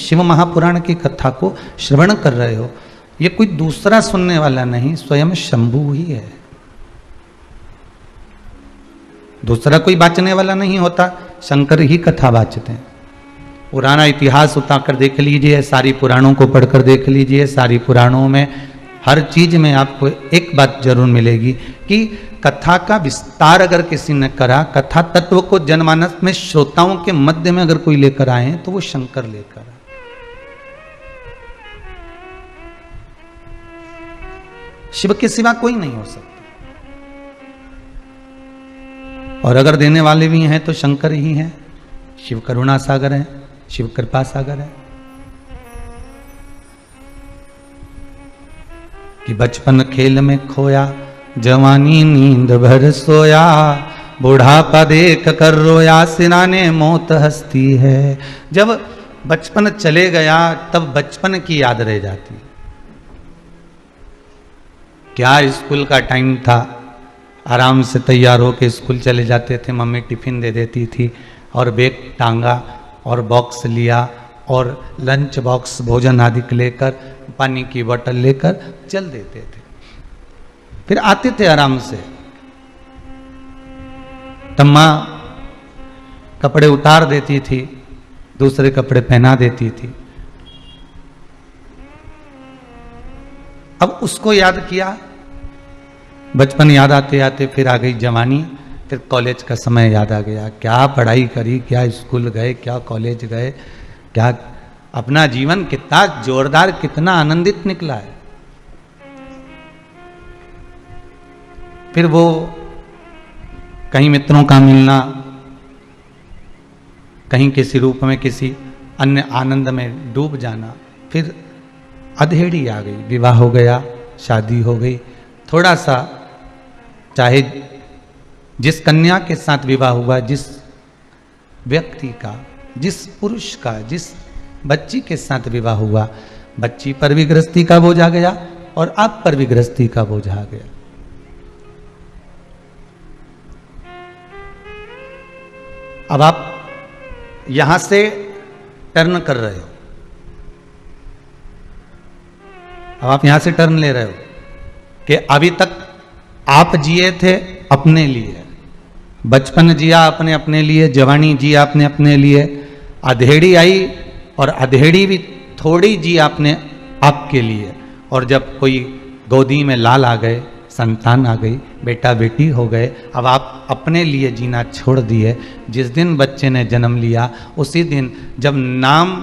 शिव महापुराण की कथा को श्रवण कर रहे हो, ये कोई दूसरा सुनने वाला नहीं, स्वयं शंभु ही है। दूसरा कोई बाचने वाला नहीं होता, शंकर ही कथा बाचते हैं। पुराना इतिहास उतारकर देख लीजिए, सारी पुराणों को पढ़कर देख लीजिए, सारी पुराणों में हर चीज में आपको एक बात जरूर मिलेगी कि कथा का विस्तार अगर किसी ने करा, कथा तत्व को जनमानस में श्रोताओं के मध्य में अगर कोई लेकर आए तो वो शंकर लेकर आए। शिव के सिवा कोई नहीं हो सकता, और अगर देने वाले भी हैं तो शंकर ही हैं। शिव करुणा सागर है, शिव कृपा सागर है। कि बचपन खेल में खोया, जवानी नींद भर सोया, बुढ़ापा देख कर रोया, सिराने मौत हंसती है। जब बचपन चले गया तब बचपन की याद रह जाती। क्या स्कूल का टाइम था, आराम से तैयार होकर स्कूल चले जाते थे, मम्मी टिफिन दे देती थी और बैग टांगा और बॉक्स लिया और लंच बॉक्स भोजन आदि लेकर, पानी की बोतल लेकर चल देते थे। फिर आते थे आराम से, तब माँ कपड़े उतार देती थी, दूसरे कपड़े पहना देती थी। अब उसको याद किया, बचपन याद आते आते फिर आ गई जवानी, फिर कॉलेज का समय याद आ गया। क्या पढ़ाई करी, क्या स्कूल गए, क्या कॉलेज गए, क्या अपना जीवन कितना जोरदार, कितना आनंदित निकला है। फिर वो कहीं मित्रों का मिलना, कहीं किसी रूप में किसी अन्य आनंद में डूब जाना, फिर अधेड़ी आ गई, विवाह हो गया, शादी हो गई। थोड़ा सा चाहे जिस कन्या के साथ विवाह हुआ, जिस व्यक्ति का, जिस पुरुष का, जिस बच्ची के साथ विवाह हुआ, बच्ची पर भी गृहस्थी का बोझ आ गया और आप पर भी गृहस्थी का बोझ आ गया। अब आप यहां से टर्न कर रहे हो, अब आप यहां से टर्न ले रहे हो कि अभी तक आप जिए थे अपने लिए, बचपन जिया आपने अपने लिए, जवानी जिया आपने अपने लिए, अधेड़ी आई और अधेड़ी भी थोड़ी जी आपने आपके लिए, और जब कोई गोदी में लाल आ गए, संतान आ गई, बेटा बेटी हो गए, अब आप अपने लिए जीना छोड़ दिए। जिस दिन बच्चे ने जन्म लिया उसी दिन जब नाम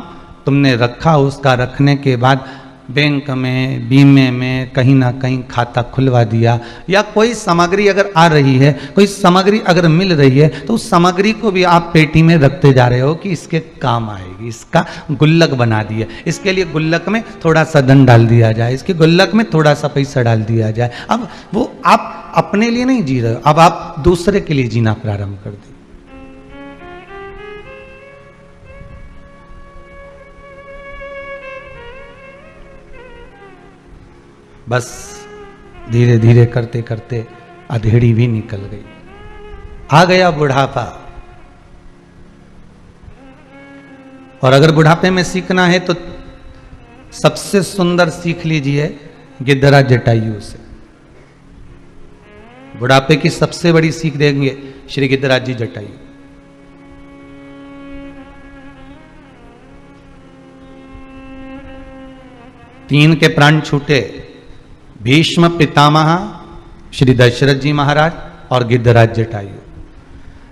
तुमने रखा, उसका रखने के बाद बैंक में, बीमे में कहीं ना कहीं खाता खुलवा दिया, या कोई सामग्री अगर आ रही है, कोई सामग्री अगर मिल रही है तो उस सामग्री को भी आप पेटी में रखते जा रहे हो कि इसके काम आएगी, इसका गुल्लक बना दिया, इसके लिए गुल्लक में थोड़ा सा धन डाल दिया जाए, इसके गुल्लक में थोड़ा सा पैसा डाल दिया जाए। अब वो आप अपने लिए नहीं जी रहे हो, अब आप दूसरे के लिए जीना प्रारंभ कर दिए। बस धीरे धीरे करते करते अधेड़ी भी निकल गई, आ गया बुढ़ापा। और अगर बुढ़ापे में सीखना है तो सबसे सुंदर सीख लीजिए गिद्धराज जटायु से। बुढ़ापे की सबसे बड़ी सीख देंगे श्री गिद्धराज जी जटायु। तीन के प्राण छूटे, भीष्म पितामह, श्री दशरथ जी महाराज और गिद्धराज जटायु।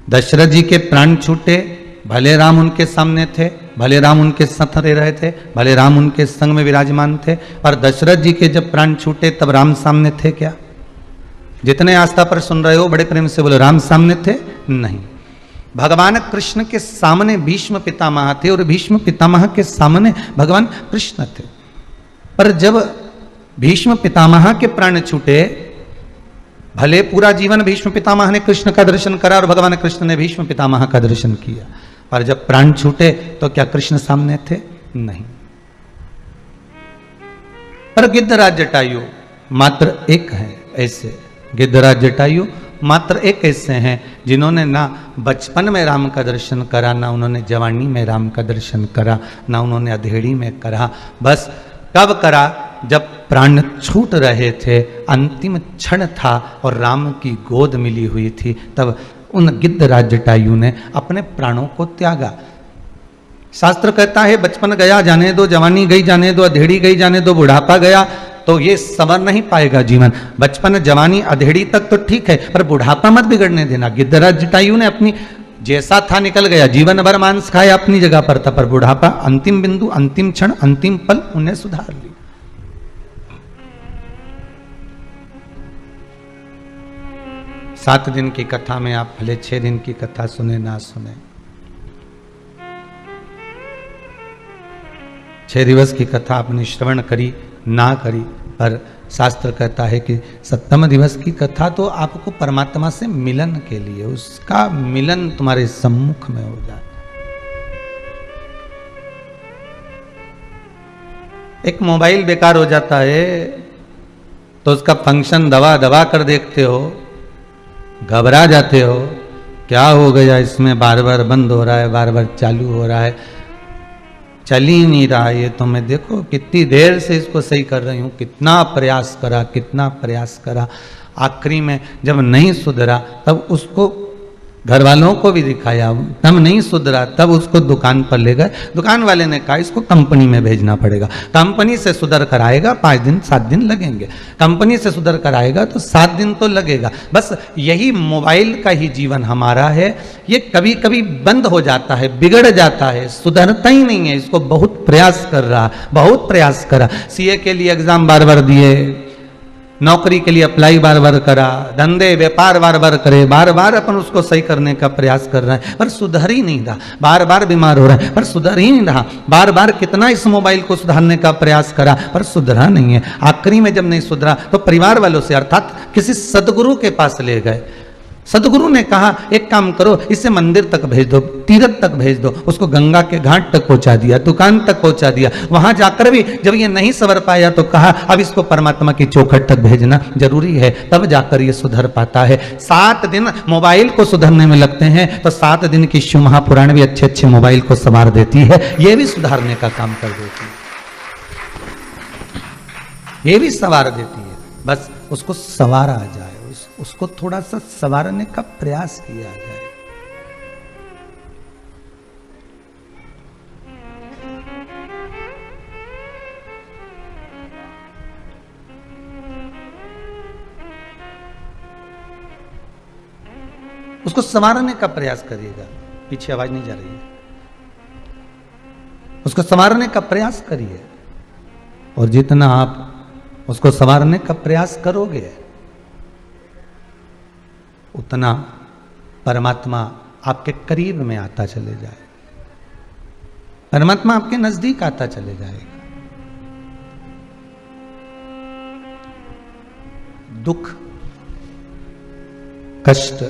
दशरथ जी के प्राण छूटे, भले राम उनके सामने थे, भले राम उनके साथ रहे थे, भले राम उनके संग में विराजमान थे, और दशरथ जी के जब प्राण छूटे तब राम सामने थे क्या? जितने आस्था पर सुन रहे हो बड़े प्रेम से बोलो, राम सामने थे? नहीं। भगवान कृष्ण के सामने भीष्म पितामह थे और भीष्म पितामह के सामने भगवान कृष्ण थे। पर जब भीष्म पितामह के प्राण छूटे, भले पूरा जीवन भीष्म पितामह ने कृष्ण का दर्शन करा और भगवान कृष्ण ने भीष्म पितामह का दर्शन किया, पर जब प्राण छूटे तो क्या कृष्ण सामने थे? नहीं। पर गिद्धराज जटायु मात्र एक है ऐसे, गिद्धराज जटायु मात्र एक ऐसे हैं जिन्होंने ना बचपन में राम का दर्शन करा, ना उन्होंने जवानी में राम का दर्शन करा, ना उन्होंने अधेड़ी में करा। बस कब करा? जब प्राण छूट रहे थे, अंतिम क्षण था और राम की गोद मिली हुई थी, तब उन गिद्धराज जटायु ने अपने प्राणों को त्यागा। शास्त्र कहता है बचपन गया जाने दो, जवानी गई जाने दो, अधेड़ी गई जाने दो, बुढ़ापा गया तो ये संवर नहीं पाएगा जीवन। बचपन जवानी अधेड़ी तक तो ठीक है, पर बुढ़ापा मत बिगड़ने देना। गिद्धराज जटायु ने अपनी जैसा था निकल गया, जीवन भर मांस खाया अपनी जगह पर था, पर बुढ़ापा अंतिम बिंदु, अंतिम क्षण, अंतिम पल उन्हें सुधार ली। सात दिन की कथा में आप भले 6 दिन की कथा सुने ना सुने, 6 दिवस की कथा आपने श्रवण करी ना करी, पर शास्त्र कहता है कि 7वें दिवस की कथा तो आपको परमात्मा से मिलन के लिए, उसका मिलन तुम्हारे सम्मुख में हो जाए। एक मोबाइल बेकार हो जाता है तो उसका फंक्शन दबा दबा कर देखते हो, घबरा जाते हो, क्या हो गया इसमें, बार बार बंद हो रहा है, बार बार चालू हो रहा है, चल ही नहीं रहा ये तो। मैं देखो कितनी देर से इसको सही कर रही हूँ, कितना प्रयास करा, कितना प्रयास करा, आखिरी में जब नहीं सुधरा तब उसको घर वालों को भी दिखाया, तब नहीं सुधरा, तब उसको दुकान पर ले गए। दुकान वाले ने कहा इसको कंपनी में भेजना पड़ेगा, कंपनी से सुधर कर आएगा, 5 दिन 7 दिन लगेंगे, कंपनी से सुधर कर आएगा तो 7 दिन तो लगेगा। बस यही मोबाइल का ही जीवन हमारा है, ये कभी कभी बंद हो जाता है, बिगड़ जाता है, सुधरता ही नहीं है। इसको बहुत प्रयास कर रहा, बहुत प्रयास करा, सीए के लिए एग्जाम बार बार दिए, नौकरी के लिए अप्लाई बार बार करा, धंधे व्यापार बार बार करे, बार बार अपन उसको सही करने का प्रयास कर रहे हैं, पर सुधर ही नहीं रहा, बार बार बीमार हो रहा है पर सुधर ही नहीं रहा, बार बार कितना इस मोबाइल को सुधारने का प्रयास करा पर सुधरा नहीं है। आखिरी में जब नहीं सुधरा तो परिवार वालों से अर्थात किसी सदगुरु के पास ले गए। सदगुरु ने कहा एक काम करो, इसे मंदिर तक भेज दो, तीर्थ तक भेज दो। उसको गंगा के घाट तक पहुंचा दिया, दुकान तक पहुंचा दिया। वहां जाकर भी जब ये नहीं संवर पाया तो कहा अब इसको परमात्मा की चौखट तक भेजना जरूरी है, तब जाकर ये सुधर पाता है। 7 दिन मोबाइल को सुधरने में लगते हैं तो 7 दिन की शिव महापुराण भी अच्छे अच्छे मोबाइल को संवार देती है, ये भी सुधारने का काम कर देती है, ये भी संवार देती है। बस उसको संवारा जाए, उसको थोड़ा सा संवारने का प्रयास किया जाए। उसको संवारने का प्रयास करिएगा। पीछे आवाज नहीं जा रही है, उसको संवारने का प्रयास करिए, और जितना आप उसको संवारने का प्रयास करोगे उतना परमात्मा आपके करीब में आता चले जाए, परमात्मा आपके नजदीक आता चले जाएगा। दुख, कष्ट,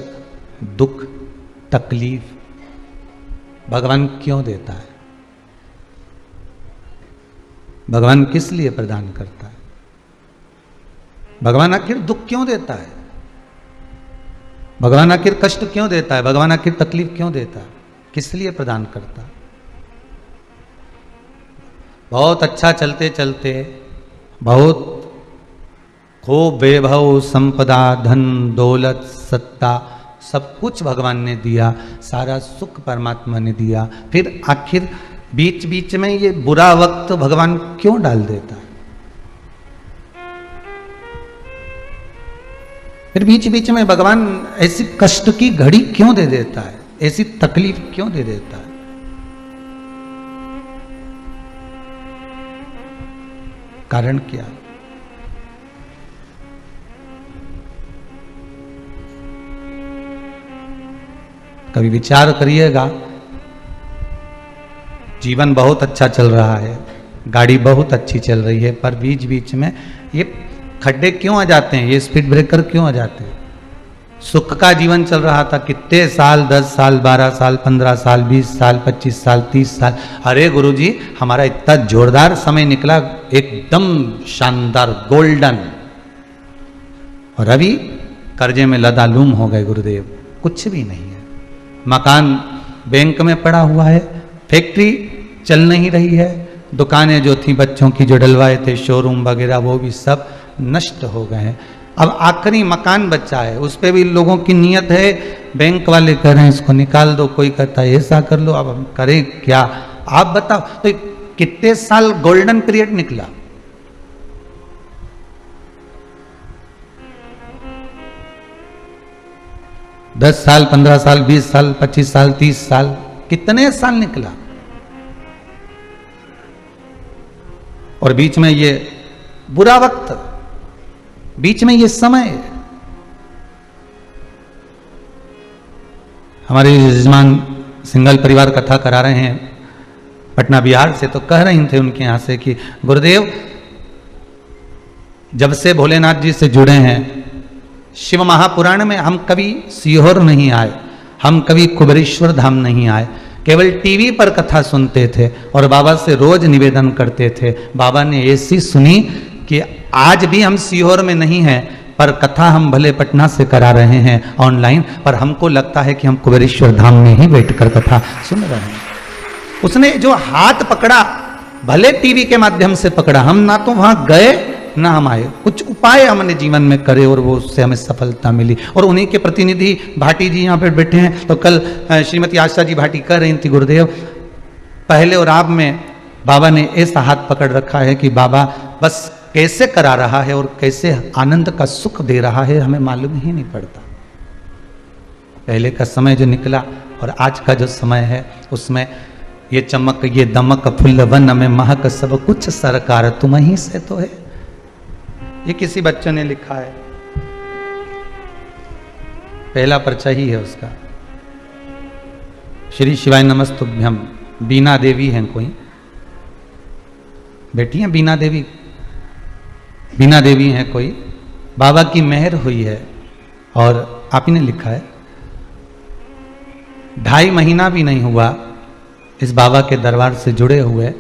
दुख, तकलीफ भगवान क्यों देता है? भगवान किस लिए प्रदान करता है? भगवान आखिर दुख क्यों देता है? भगवान आखिर कष्ट क्यों देता है? भगवान आखिर तकलीफ क्यों देता है? किस लिए प्रदान करता है? बहुत अच्छा चलते चलते, बहुत खूब वैभव, संपदा, धन, दौलत, सत्ता सब कुछ भगवान ने दिया, सारा सुख परमात्मा ने दिया, फिर आखिर बीच बीच में ये बुरा वक्त भगवान क्यों डाल देता है? फिर बीच बीच में भगवान ऐसी कष्ट की घड़ी क्यों दे देता है? ऐसी तकलीफ क्यों दे देता है? कारण क्या? कभी विचार करिएगा, जीवन बहुत अच्छा चल रहा है, गाड़ी बहुत अच्छी चल रही है, पर बीच बीच में ये खड्डे क्यों आ जाते हैं, ये स्पीड ब्रेकर क्यों आ जाते हैं? सुख का जीवन चल रहा था कितने साल, 10 साल, 12 साल, 15 साल, 20 साल, 25 साल, 30 साल। अरे गुरुजी, हमारा इतना जोरदार समय निकला, एकदम शानदार, गोल्डन। और अभी कर्जे में लदालूम हो गए गुरुदेव, कुछ भी नहीं है। मकान बैंक में पड़ा हुआ है, फैक्ट्री चल नहीं रही है, दुकानें जो थी बच्चों की जो डलवाए थे, शोरूम वगैरह, वो भी सब नष्ट हो गए हैं। अब आखिरी मकान बचा है, उस पे भी लोगों की नीयत है, बैंक वाले कह रहे हैं इसको निकाल दो, कोई कहता है ऐसा कर लो। अब हम करें क्या, आप बताओ। तो कितने साल गोल्डन पीरियड निकला, दस साल, 15 साल, 20 साल, 25 साल, 30 साल, कितने साल निकला। और बीच में ये बुरा वक्त, बीच में ये समय। हमारे यजमान सिंगल परिवार कथा करा रहे हैं पटना बिहार से, तो कह रहे थे उनके यहां से कि गुरुदेव जब से भोलेनाथ जी से जुड़े हैं, शिव महापुराण में हम कभी सीहोर नहीं आए, हम कभी कुबेरेश्वर धाम नहीं आए, केवल टीवी पर कथा सुनते थे और बाबा से रोज निवेदन करते थे। बाबा ने ऐसी सुनी कि आज भी हम सीहोर में नहीं हैं, पर कथा हम भले पटना से करा रहे हैं ऑनलाइन, पर हमको लगता है कि हम कुबेरेश्वर धाम में ही बैठकर कथा सुन रहे हैं। उसने जो हाथ पकड़ा, भले टीवी के माध्यम से पकड़ा, हम ना तो वहां गए ना हम आए, कुछ उपाय हमने जीवन में करे और वो उससे हमें सफलता मिली। और उन्हीं के प्रतिनिधि भाटी जी यहाँ पे बैठे हैं। तो कल श्रीमती आशा जी भाटी कह रही थी, गुरुदेव पहले और आप में बाबा ने ऐसा हाथ पकड़ रखा है कि बाबा बस कैसे करा रहा है और कैसे आनंद का सुख दे रहा है हमें मालूम ही नहीं पड़ता। पहले का समय जो निकला और आज का जो समय है, उसमें ये चमक ये दमक फुल्ल वन में महक सब कुछ सरकार तुम ही से तो है। ये किसी बच्चे ने लिखा है, पहला पर्चा ही है उसका। श्री शिवाय नमस्तुभ्यम। बीना देवी हैं कोई बेटी हैं, बीना देवी, बीना देवी हैं कोई, बाबा की मेहर हुई है। और आप ही ने लिखा है 2.5 महीना भी नहीं हुआ इस बाबा के दरबार से जुड़े हुए,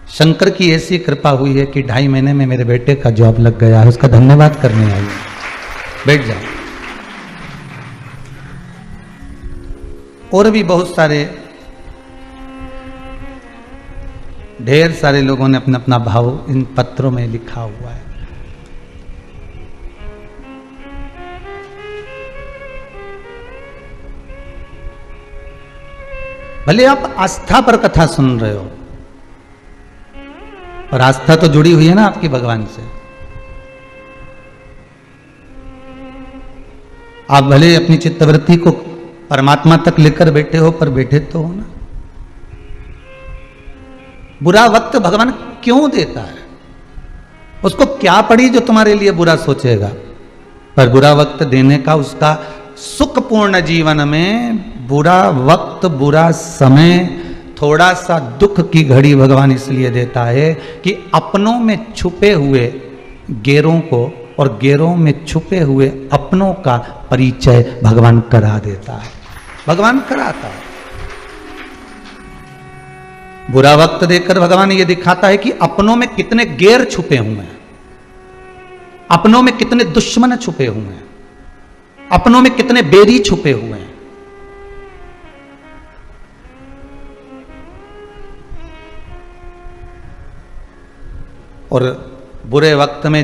शंकर की ऐसी कृपा हुई है कि 2.5 महीने में मेरे बेटे का जॉब लग गया है, उसका धन्यवाद करने आई। बैठ जाओ। और भी बहुत सारे, ढेर सारे लोगों ने अपना अपना भाव इन पत्रों में लिखा हुआ है। भले आप आस्था पर कथा सुन रहे हो, और आस्था तो जुड़ी हुई है ना आपकी भगवान से। आप भले अपनी चित्तवृत्ति को परमात्मा तक लेकर बैठे हो, पर बैठे तो हो ना। बुरा वक्त भगवान क्यों देता है, उसको क्या पड़ी जो तुम्हारे लिए बुरा सोचेगा। पर बुरा वक्त देने का उसका सुखपूर्ण जीवन में बुरा वक्त, बुरा समय, थोड़ा सा दुख की घड़ी भगवान इसलिए देता है कि अपनों में छुपे हुए गैरों को और गैरों में छुपे हुए अपनों का परिचय भगवान करा देता है, भगवान कराता है। बुरा वक्त देकर भगवान ये दिखाता है कि अपनों में कितने गैर छुपे हुए हैं, अपनों में कितने दुश्मन छुपे हुए हैं, अपनों में कितने बैरी छुपे हुए हैं। और बुरे वक्त में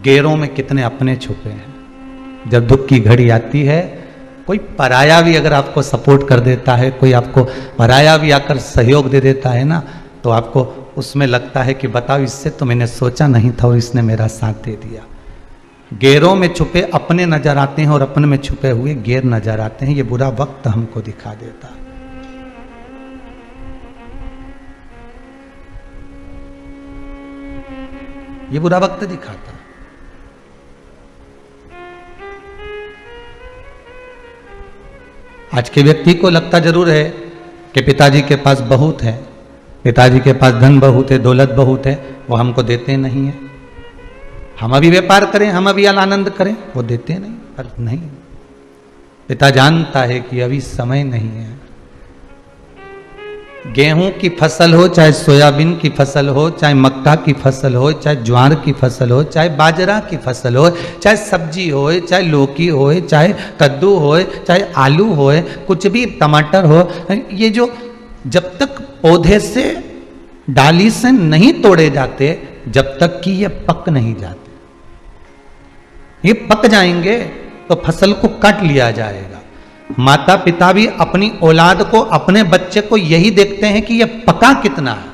गैरों में कितने अपने छुपे हैं। जब दुख की घड़ी आती है, कोई पराया भी अगर आपको सपोर्ट कर देता है, कोई आपको पराया भी आकर सहयोग दे देता है ना, तो आपको उसमें लगता है कि बताओ, इससे तो मैंने सोचा नहीं था और इसने मेरा साथ दे दिया। गैरों में छुपे अपने नजर आते हैं और अपने में छुपे हुए गैर नजर आते हैं। ये बुरा वक्त हमको दिखा देता है। ये बुरा वक्त दिखाता है। आज के व्यक्ति को लगता जरूर है कि पिताजी के पास बहुत है, पिताजी के पास धन बहुत है, दौलत बहुत है, वो हमको देते नहीं है। हम अभी व्यापार करें, हम अभी आनंद करें, वो देते नहीं। पर नहीं, पिता जानता है कि अभी समय नहीं है। गेहूं की फसल हो, चाहे सोयाबीन की फसल हो, चाहे मक्का की फसल हो, चाहे ज्वार की फसल हो, चाहे बाजरा की फसल हो, चाहे सब्जी हो, चाहे लौकी हो, चाहे कद्दू हो, चाहे आलू हो, कुछ भी, टमाटर हो, ये जो जब तक पौधे से डाली से नहीं तोड़े जाते, जब तक कि ये पक नहीं जाते। ये पक जाएंगे तो फसल को काट लिया जाएगा। माता पिता भी अपनी औलाद को, अपने बच्चे को यही देखते हैं कि ये पका कितना है,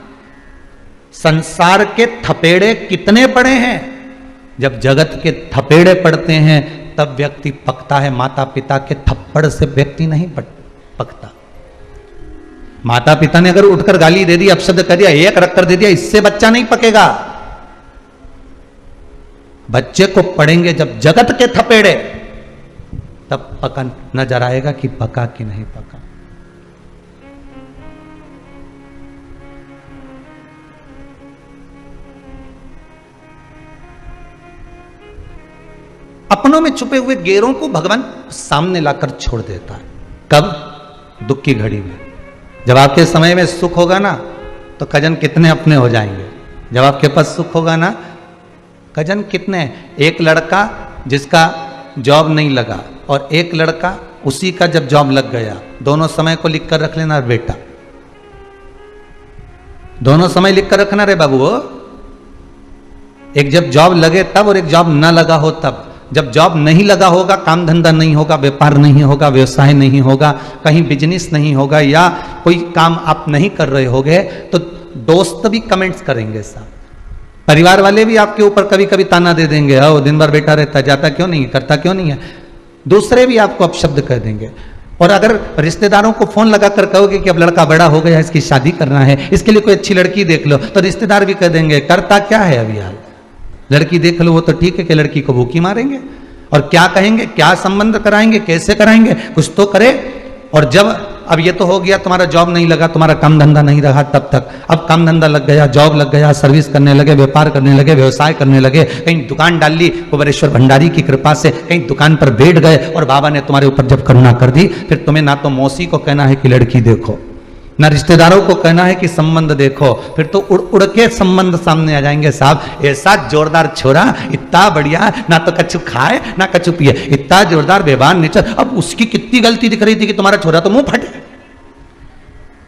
संसार के थपेड़े कितने पड़े हैं। जब जगत के थपेड़े पड़ते हैं तब व्यक्ति पकता है, माता पिता के थप्पड़ से व्यक्ति नहीं पकता। माता पिता ने अगर उठकर गाली दे दी, अपशब्द कर दिया, एक रख कर दे दिया, इससे बच्चा नहीं पकेगा। बच्चे को पड़ेंगे जब जगत के थपेड़े, तब पका नजर आएगा कि पका कि नहीं पका। अपनों में छुपे हुए गेरों को भगवान सामने लाकर छोड़ देता है। कब? दुख की घड़ी में। जब आपके समय में सुख होगा ना, तो कजन कितने अपने हो जाएंगे। जब आपके पास सुख होगा ना, कजन कितने। एक लड़का जिसका जॉब नहीं लगा और एक लड़का उसी का जब जॉब लग गया, दोनों समय को लिख कर रख लेना बेटा, दोनों समय लिख कर रखना रे बाबू। एक जब जॉब लगे तब और एक जॉब ना लगा हो तब। जब जॉब नहीं लगा होगा, काम धंधा नहीं होगा, व्यापार नहीं होगा, व्यवसाय नहीं होगा, कहीं बिजनेस नहीं होगा, या कोई काम आप नहीं कर रहे होगे, तो दोस्त भी कमेंट्स करेंगे साहब, परिवार वाले भी आपके ऊपर कभी कभी ताना दे देंगे, आओ दिन भर बेटा रहता, जाता क्यों नहीं है, करता क्यों नहीं है। दूसरे भी आपको अपशब्द कह देंगे। और अगर रिश्तेदारों को फोन लगाकर कहोगे कि अब लड़का बड़ा हो गया, इसकी शादी करना है, इसके लिए कोई अच्छी लड़की देख लो, तो रिश्तेदार भी कह देंगे करता क्या है अभी हाल, लड़की देख लो, वो तो ठीक है, कि लड़की को भूखी मारेंगे। और क्या कहेंगे, क्या संबंध कराएंगे, कैसे कराएंगे, कुछ तो करे। और जब अब ये तो हो गया, तुम्हारा जॉब नहीं लगा, तुम्हारा काम धंधा नहीं रहा तब तक, अब काम धंधा लग गया, जॉब लग गया, सर्विस करने लगे, व्यापार करने लगे, व्यवसाय करने लगे, कहीं दुकान डाल ली, कुबेरेश्वर भंडारी की कृपा से कहीं दुकान पर बैठ गए, और बाबा ने तुम्हारे ऊपर जब करुणा कर दी, फिर तुम्हें ना तो मौसी को कहना है कि लड़की देखो, ना रिश्तेदारों को कहना है कि संबंध देखो, फिर तो उड़ उड़ के संबंध सामने आ जाएंगे साहब। ऐसा जोरदार छोरा, इतना बढ़िया, ना तो कछु खाए ना कछु पिए, इतना जोरदार व्यवहार नेचर। अब उसकी कितनी गलती दिख रही थी कि तुम्हारा छोरा तो मुंह फटे,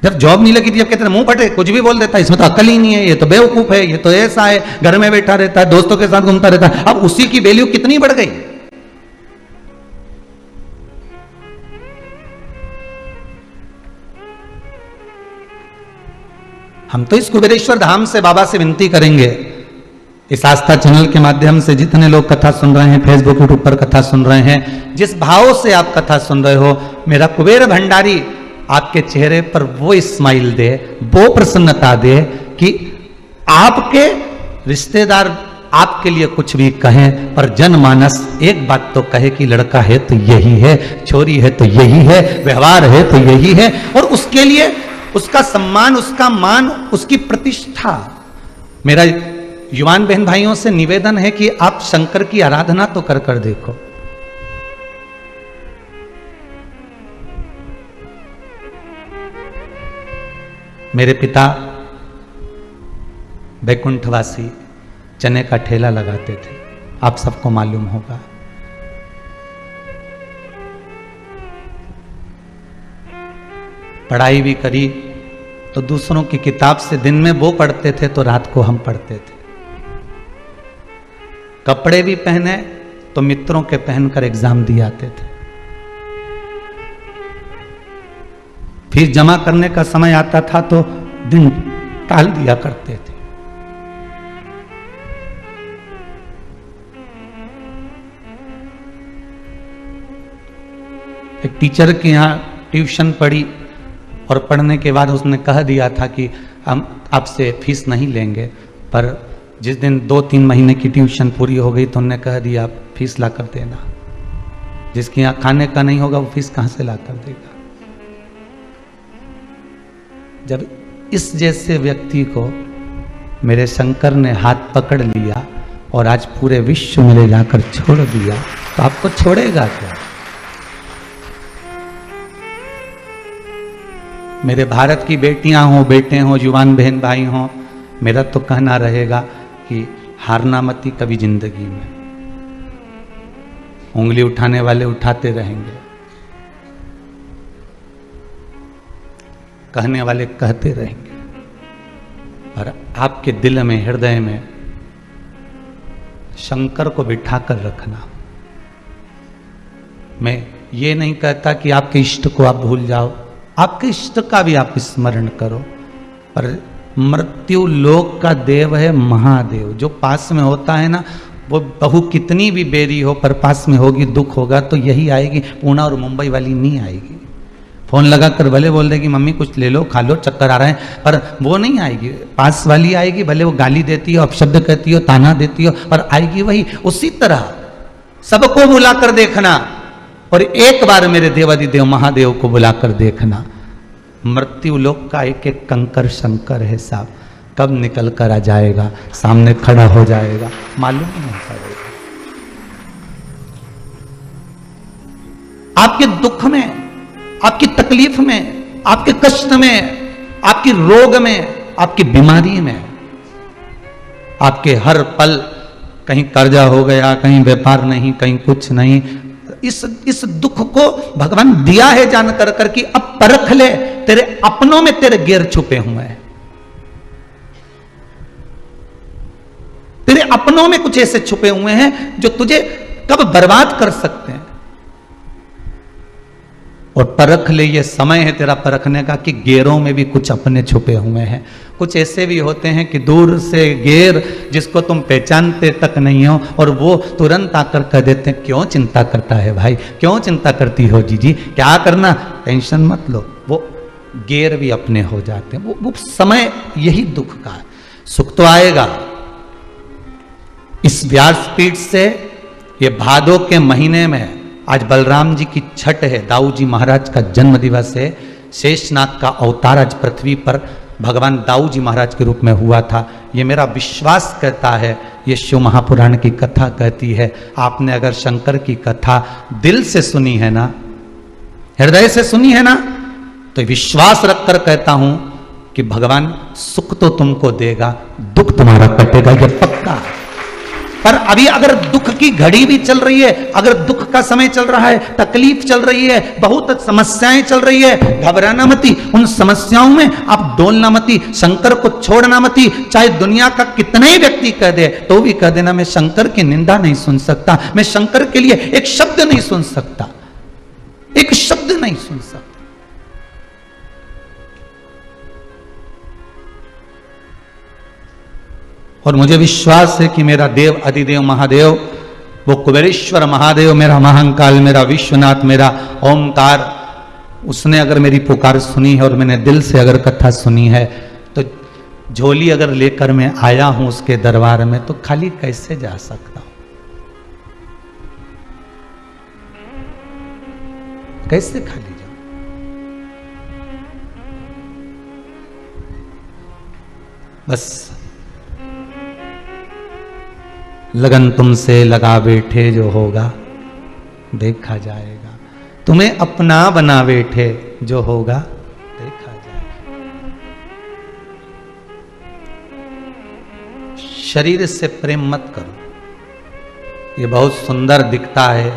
जब जॉब नहीं लगी थी जब कहते मुंह फटे, कुछ भी बोल देता है, इसमें तो अकल ही नहीं है, ये तो बेवकूफ है, ये तो ऐसा है, घर में बैठा रहता है, दोस्तों के साथ घूमता रहता है। अब उसी की वैल्यू कितनी बढ़ गई। हम तो इस कुबेरेश्वर धाम से बाबा से विनती करेंगे, इस आस्था चैनल के माध्यम से जितने लोग कथा सुन रहे हैं, फेसबुक यूट्यूब पर कथा सुन रहे हैं, जिस भाव से आप कथा सुन रहे हो, मेरा कुबेर भंडारी आपके चेहरे पर वो स्माइल दे, वो प्रसन्नता दे कि आपके रिश्तेदार आपके लिए कुछ भी कहें, पर जनमानस एक बात तो कहे कि लड़का है तो यही है, छोरी है तो यही है, व्यवहार है तो यही है, और उसके लिए उसका सम्मान, उसका मान, उसकी प्रतिष्ठा। मेरा युवान बहन भाइयों से निवेदन है कि आप शंकर की आराधना तो कर कर देखो। मेरे पिता बैकुंठवासी चने का ठेला लगाते थे, आप सबको मालूम होगा। पढ़ाई भी करी तो दूसरों की किताब से दिन में वो पढ़ते थे तो रात को हम पढ़ते थे। कपड़े भी पहने तो मित्रों के पहनकर एग्जाम दिए आते थे। फीस जमा करने का समय आता था तो दिन टाल दिया करते थे। एक टीचर के यहाँ ट्यूशन पढ़ी और पढ़ने के बाद उसने कह दिया था कि हम आपसे फीस नहीं लेंगे, पर जिस दिन 2-3 महीने की ट्यूशन पूरी हो गई तो उन्होंने कह दिया आप फीस ला कर देना। जिसके यहाँ खाने का नहीं होगा वो फीस कहाँ से ला कर देगा। जब इस जैसे व्यक्ति को मेरे शंकर ने हाथ पकड़ लिया और आज पूरे विश्व में ले जाकर छोड़ दिया, तो आपको छोड़ेगा क्या। मेरे भारत की बेटियां हों, बेटे हों, युवान बहन भाई हों, मेरा तो कहना रहेगा कि हारना मती कभी जिंदगी में। उंगली उठाने वाले उठाते रहेंगे, कहने वाले कहते रहेंगे, और आपके दिल में, हृदय में शंकर को बिठाकर रखना। मैं ये नहीं कहता कि आपके इष्ट को आप भूल जाओ, आपके इष्ट का भी आप स्मरण करो, पर मृत्यु लोक का देव है महादेव, जो पास में होता है ना, वो बहू कितनी भी बेरी हो पर पास में होगी, दुख होगा तो यही आएगी, पूना और मुंबई वाली नहीं आएगी। फोन लगा कर भले बोल देगी मम्मी कुछ ले लो, खा लो, चक्कर आ रहे हैं, पर वो नहीं आएगी, पास वाली आएगी, भले वो गाली देती हो, अपशब्द कहती हो, ताना देती हो, पर आएगी वही। उसी तरह सबको बुलाकर देखना, और एक बार मेरे देवादिदेव महादेव को बुलाकर देखना। मृत्यु लोक का एक एक कंकर शंकर है साहब, कब निकल कर आ जाएगा, सामने खड़ा हो जाएगा, मालूम नहीं पड़ेगा। आपके दुख में, आपकी तकलीफ में, आपके कष्ट में, आपकी रोग में, आपकी बीमारी में, आपके हर पल कहीं कर्जा हो गया, कहीं व्यापार नहीं, कहीं कुछ नहीं, इस दुख को भगवान दिया है जान कर कर कि अब परख ले, तेरे अपनों में तेरे गैर छुपे हुए हैं, तेरे अपनों में कुछ ऐसे छुपे हुए हैं जो तुझे कब बर्बाद कर सकते हैं। और परख ले, ये समय है तेरा परखने का कि गैरों में भी कुछ अपने छुपे हुए हैं। कुछ ऐसे भी होते हैं कि दूर से गैर जिसको तुम पहचानते तक नहीं हो, और वो तुरंत आकर कह देते हैं क्यों चिंता करता है भाई, क्यों चिंता करती हो जीजी, क्या करना, टेंशन मत लो। वो गैर भी अपने हो जाते हैं। वो समय यही दुख का है। सुख तो आएगा। इस व्यासपीठ से ये भादों के महीने में आज बलराम जी की छठ है, दाऊ जी महाराज का जन्म दिवस है, शेषनाग का अवतार आज पृथ्वी पर भगवान दाऊ जी महाराज के रूप में हुआ था। ये मेरा विश्वास कहता है, ये शिव महापुराण की कथा कहती है। आपने अगर शंकर की कथा दिल से सुनी है ना, हृदय से सुनी है ना, तो विश्वास रखकर कहता हूं कि भगवान सुख तो तुमको देगा, दुख तुम्हारा कटेगा, ये पक्का है। पर अभी अगर दुख की घड़ी भी चल रही है, अगर दुख का समय चल रहा है, तकलीफ चल रही है, बहुत समस्याएं चल रही है, घबराना मती, उन समस्याओं में आप डोलना मती, शंकर को छोड़ना मती। चाहे दुनिया का कितने ही व्यक्ति कह दे तो भी कह देना मैं शंकर की निंदा नहीं सुन सकता, मैं शंकर के लिए एक शब्द नहीं सुन सकता, एक शब्द नहीं सुन सकता। और मुझे विश्वास है कि मेरा देव अधिदेव महादेव, वो कुबेरेश्वर महादेव, मेरा महाकाल, मेरा विश्वनाथ, मेरा ओमकार, उसने अगर मेरी पुकार सुनी है और मैंने दिल से अगर कथा सुनी है, तो झोली अगर लेकर मैं आया हूं उसके दरबार में, तो खाली कैसे जा सकता हूं, कैसे खाली जाऊं। बस लगन तुमसे लगा बैठे जो होगा देखा जाएगा, तुम्हें अपना बना बैठे जो होगा देखा जाएगा। शरीर से प्रेम मत करो, ये बहुत सुंदर दिखता है,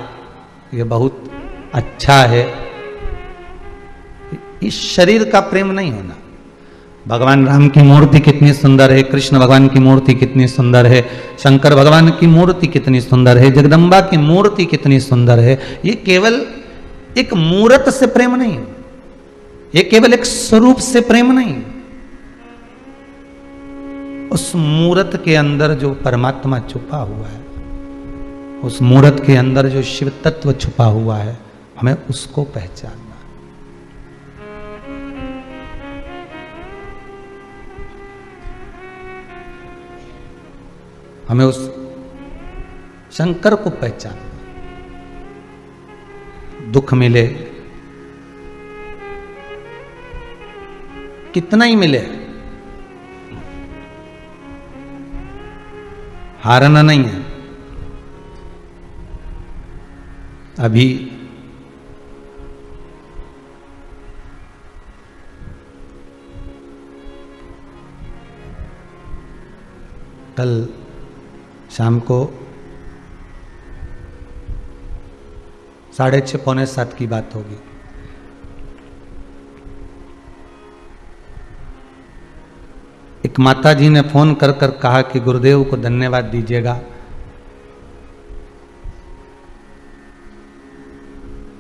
ये बहुत अच्छा है, इस शरीर का प्रेम नहीं होना। भगवान राम की मूर्ति कितनी सुंदर है, कृष्ण भगवान की मूर्ति कितनी सुंदर है, शंकर भगवान की मूर्ति कितनी सुंदर है, जगदम्बा की मूर्ति कितनी सुंदर है। ये केवल एक मूर्त से प्रेम नहीं, ये केवल एक स्वरूप से प्रेम नहीं, उस मूर्त के अंदर जो परमात्मा छुपा हुआ है, उस मूर्त के अंदर जो शिव तत्व छुपा हुआ है, हमें उसको पहचानना। हमें उस शंकर को पहचानना। दुख मिले कितना ही मिले, हारना नहीं है। अभी कल शाम को 6:30 पौने 7 की बात होगी। एक माता जी ने फोन कर कर कहा कि गुरुदेव को धन्यवाद दीजिएगा,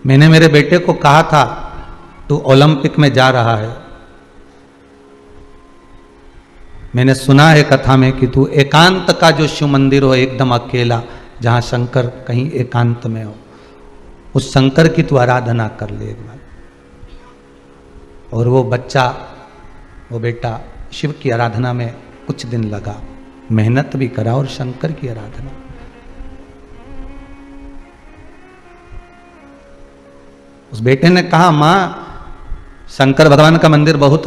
मैंने मेरे बेटे को कहा था तू ओलंपिक में जा रहा है, मैंने सुना है कथा में कि तू एकांत का जो शिव मंदिर हो एकदम अकेला, जहां शंकर कहीं एकांत में हो, उस शंकर की तू आराधना कर ले एक बार। और वो बच्चा, वो बेटा शिव की आराधना में कुछ दिन लगा, मेहनत भी करा और शंकर की आराधना। उस बेटे ने कहा मां, शंकर भगवान का मंदिर बहुत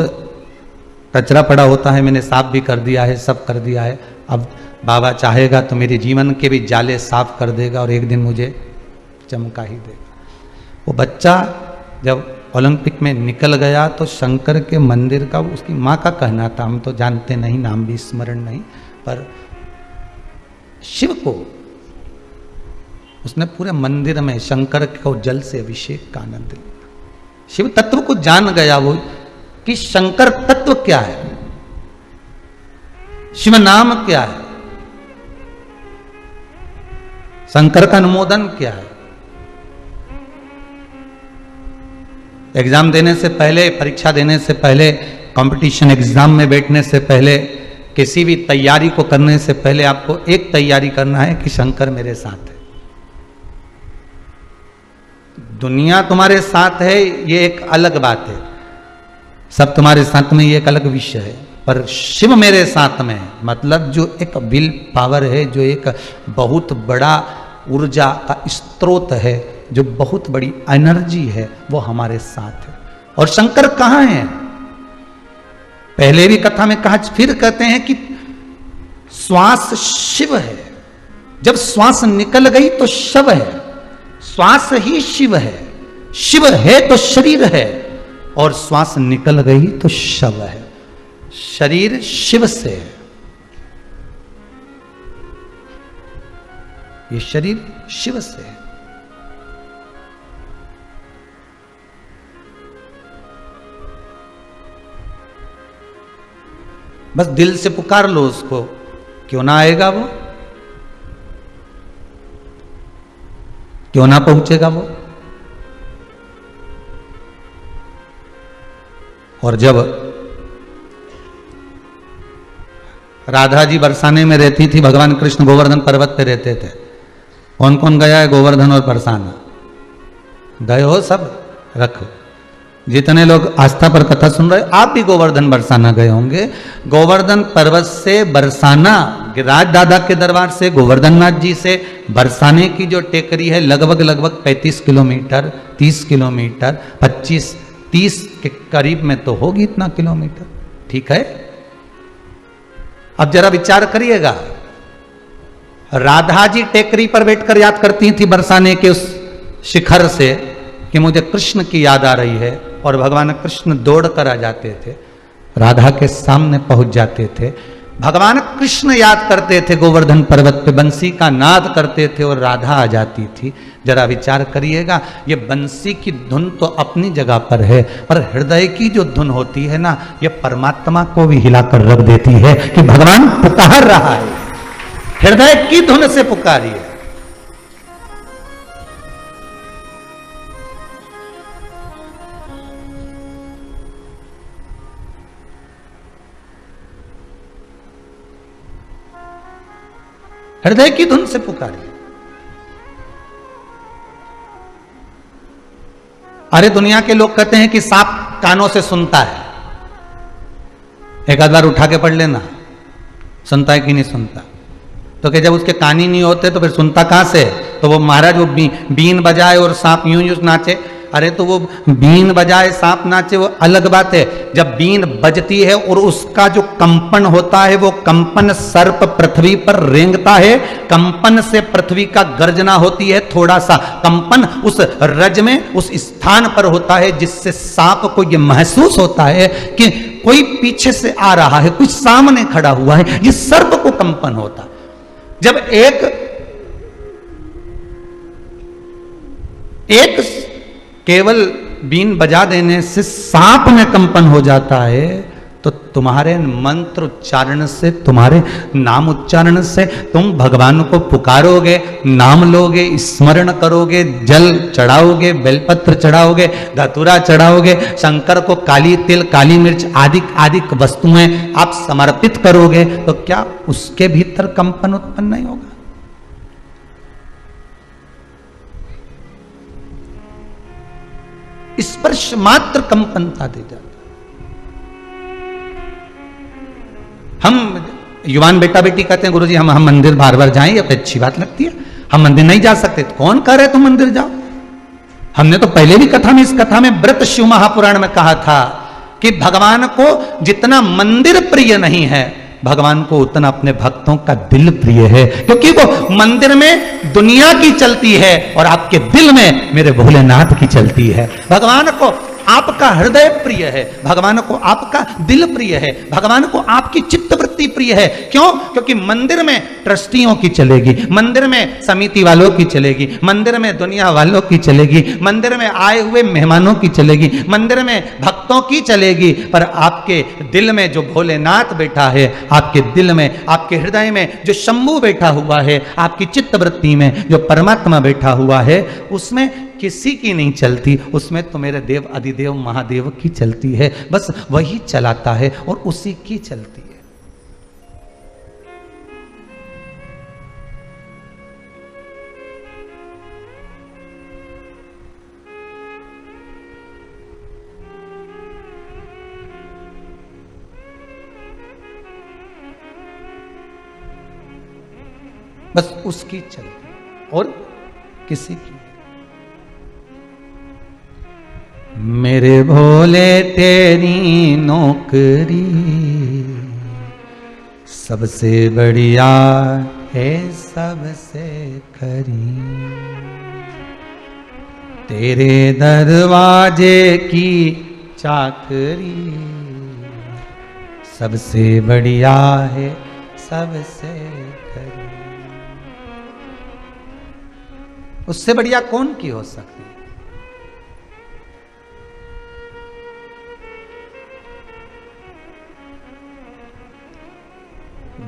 कचरा पड़ा होता है, मैंने साफ भी कर दिया है, सब कर दिया है, अब बाबा चाहेगा तो मेरे जीवन के भी जाले साफ कर देगा और एक दिन मुझे चमका ही देगा। वो बच्चा जब ओलंपिक में निकल गया तो शंकर के मंदिर का, उसकी माँ का कहना था, हम तो जानते नहीं, नाम भी स्मरण नहीं, पर शिव को उसने पूरे मंदिर में शंकर को जल से अभिषेक का आनंद लिया। शिव तत्व को जान गया वो कि शंकर तत्व क्या है, शिव नाम क्या है, शंकर का अनुमोदन क्या है। एग्जाम देने से पहले, परीक्षा देने से पहले, कंपटीशन एग्जाम में बैठने से पहले, किसी भी तैयारी को करने से पहले आपको एक तैयारी करना है कि शंकर मेरे साथ है। दुनिया तुम्हारे साथ है ये एक अलग बात है, सब तुम्हारे साथ में ये एक अलग विषय है, पर शिव मेरे साथ में है, मतलब जो एक विल पावर है, जो एक बहुत बड़ा ऊर्जा का स्रोत है, जो बहुत बड़ी एनर्जी है, वो हमारे साथ है। और शंकर कहाँ है? पहले भी कथा में कहा, फिर कहते हैं कि श्वास शिव है, जब श्वास निकल गई तो शव है, श्वास ही शिव है, शिव है तो शरीर है, और श्वास निकल गई तो शव है। शरीर शिव से है, ये शरीर शिव से है। बस दिल से पुकार लो उसको, क्यों ना आएगा वो, क्यों ना पहुंचेगा वो। और जब राधा जी बरसाने में रहती थी, भगवान कृष्ण गोवर्धन पर्वत पे रहते थे। कौन कौन गया है गोवर्धन और बरसाना? गए हो सब? रखो, जितने लोग आस्था पर कथा सुन रहे, आप भी गोवर्धन बरसाना गए होंगे। गोवर्धन पर्वत से बरसाना, गिरिराज दादा के दरबार से, गोवर्धन नाथ जी से बरसाने की जो टेकरी है, लगभग 35 किलोमीटर, 30 किलोमीटर, 25-30 के करीब में तो होगी इतना किलोमीटर, ठीक है। अब जरा विचार करिएगा, राधा जी टेकरी पर बैठकर याद करती थी बरसाने के उस शिखर से कि मुझे कृष्ण की याद आ रही है, और भगवान कृष्ण दौड़ कर आ जाते थे, राधा के सामने पहुंच जाते थे। भगवान कृष्ण याद करते थे, गोवर्धन पर्वत पे बंसी का नाद करते थे और राधा आ जाती थी। जरा विचार करिएगा, ये बंसी की धुन तो अपनी जगह पर है, पर हृदय की जो धुन होती है ना, ये परमात्मा को भी हिलाकर रख देती है कि भगवान पुकार रहा है, हृदय की धुन से पुकारिए। हृदय की धुन से पुकारिए। अरे दुनिया के लोग कहते हैं कि सांप कानों से सुनता है, एक आध बार उठा के पढ़ लेना, सुनता है कि नहीं सुनता। तो कि जब उसके कान ही नहीं होते तो फिर सुनता कहां से? तो वो महाराज वो बीन बजाए और सांप यूं यूं नाचे, अरे तो वो बीन बजाए सांप नाचे वो अलग बात है। जब बीन बजती है और उसका जो कंपन होता है, वो कंपन सर्प पृथ्वी पर रेंगता है, कंपन से पृथ्वी का गर्जना होती है, थोड़ा सा कंपन उस रज में, उस स्थान पर होता है, जिससे सांप को ये महसूस होता है कि कोई पीछे से आ रहा है, कोई सामने खड़ा हुआ है, ये सर्प को कंपन होता। जब एक केवल बीन बजा देने से सांप में कंपन हो जाता है, तो तुम्हारे मंत्र उच्चारण से, तुम्हारे नाम उच्चारण से तुम भगवान को पुकारोगे, नाम लोगे, स्मरण करोगे, जल चढ़ाओगे, बेलपत्र चढ़ाओगे, धतूरा चढ़ाओगे, शंकर को काली तिल, काली मिर्च आदि आदि वस्तुएं आप समर्पित करोगे, तो क्या उसके भीतर कंपन उत्पन्न नहीं होगा? स्पर्श मात्र कंपनता दे जाता। हम युवान बेटा बेटी कहते हैं गुरुजी हम मंदिर बार बार जाएं, ये तो अच्छी बात लगती है, हम मंदिर नहीं जा सकते। तो कौन कह रहे तुम मंदिर जाओ? हमने तो पहले भी कथा में, इस कथा में व्रत शिव महापुराण में कहा था कि भगवान को जितना मंदिर प्रिय नहीं है, भगवान को उतना अपने भक्तों का दिल प्रिय है, क्योंकि वो मंदिर में दुनिया की चलती है और आपके दिल में मेरे भोलेनाथ की चलती है। भगवान को आपका हृदय प्रिय है, भगवान को आपका दिल प्रिय है, भगवान को आपकी चित्तवृत्ति प्रिय है। क्यों? क्योंकि मंदिर में ट्रस्टियों की चलेगी, मंदिर में समिति वालों की चलेगी, मंदिर में दुनिया वालों की चलेगी, मंदिर में आए हुए मेहमानों की चलेगी, मंदिर में भक्तों की चलेगी, पर आपके दिल में जो भोलेनाथ बैठा है, आपके दिल में, आपके हृदय में जो शंभू बैठा हुआ है, आपकी चित्तवृत्ति में जो परमात्मा बैठा हुआ है, उसमें किसी की नहीं चलती, उसमें तो मेरे देव अधिदेव महादेव की चलती है। बस वही चलाता है और उसी की चलती है। बस उसकी चलती और किसी की। मेरे भोले तेरी नौकरी सबसे बढ़िया है, सबसे खरी, तेरे दरवाजे की चाकरी सबसे बढ़िया है, सबसे खरी। उससे बढ़िया कौन की हो सकती?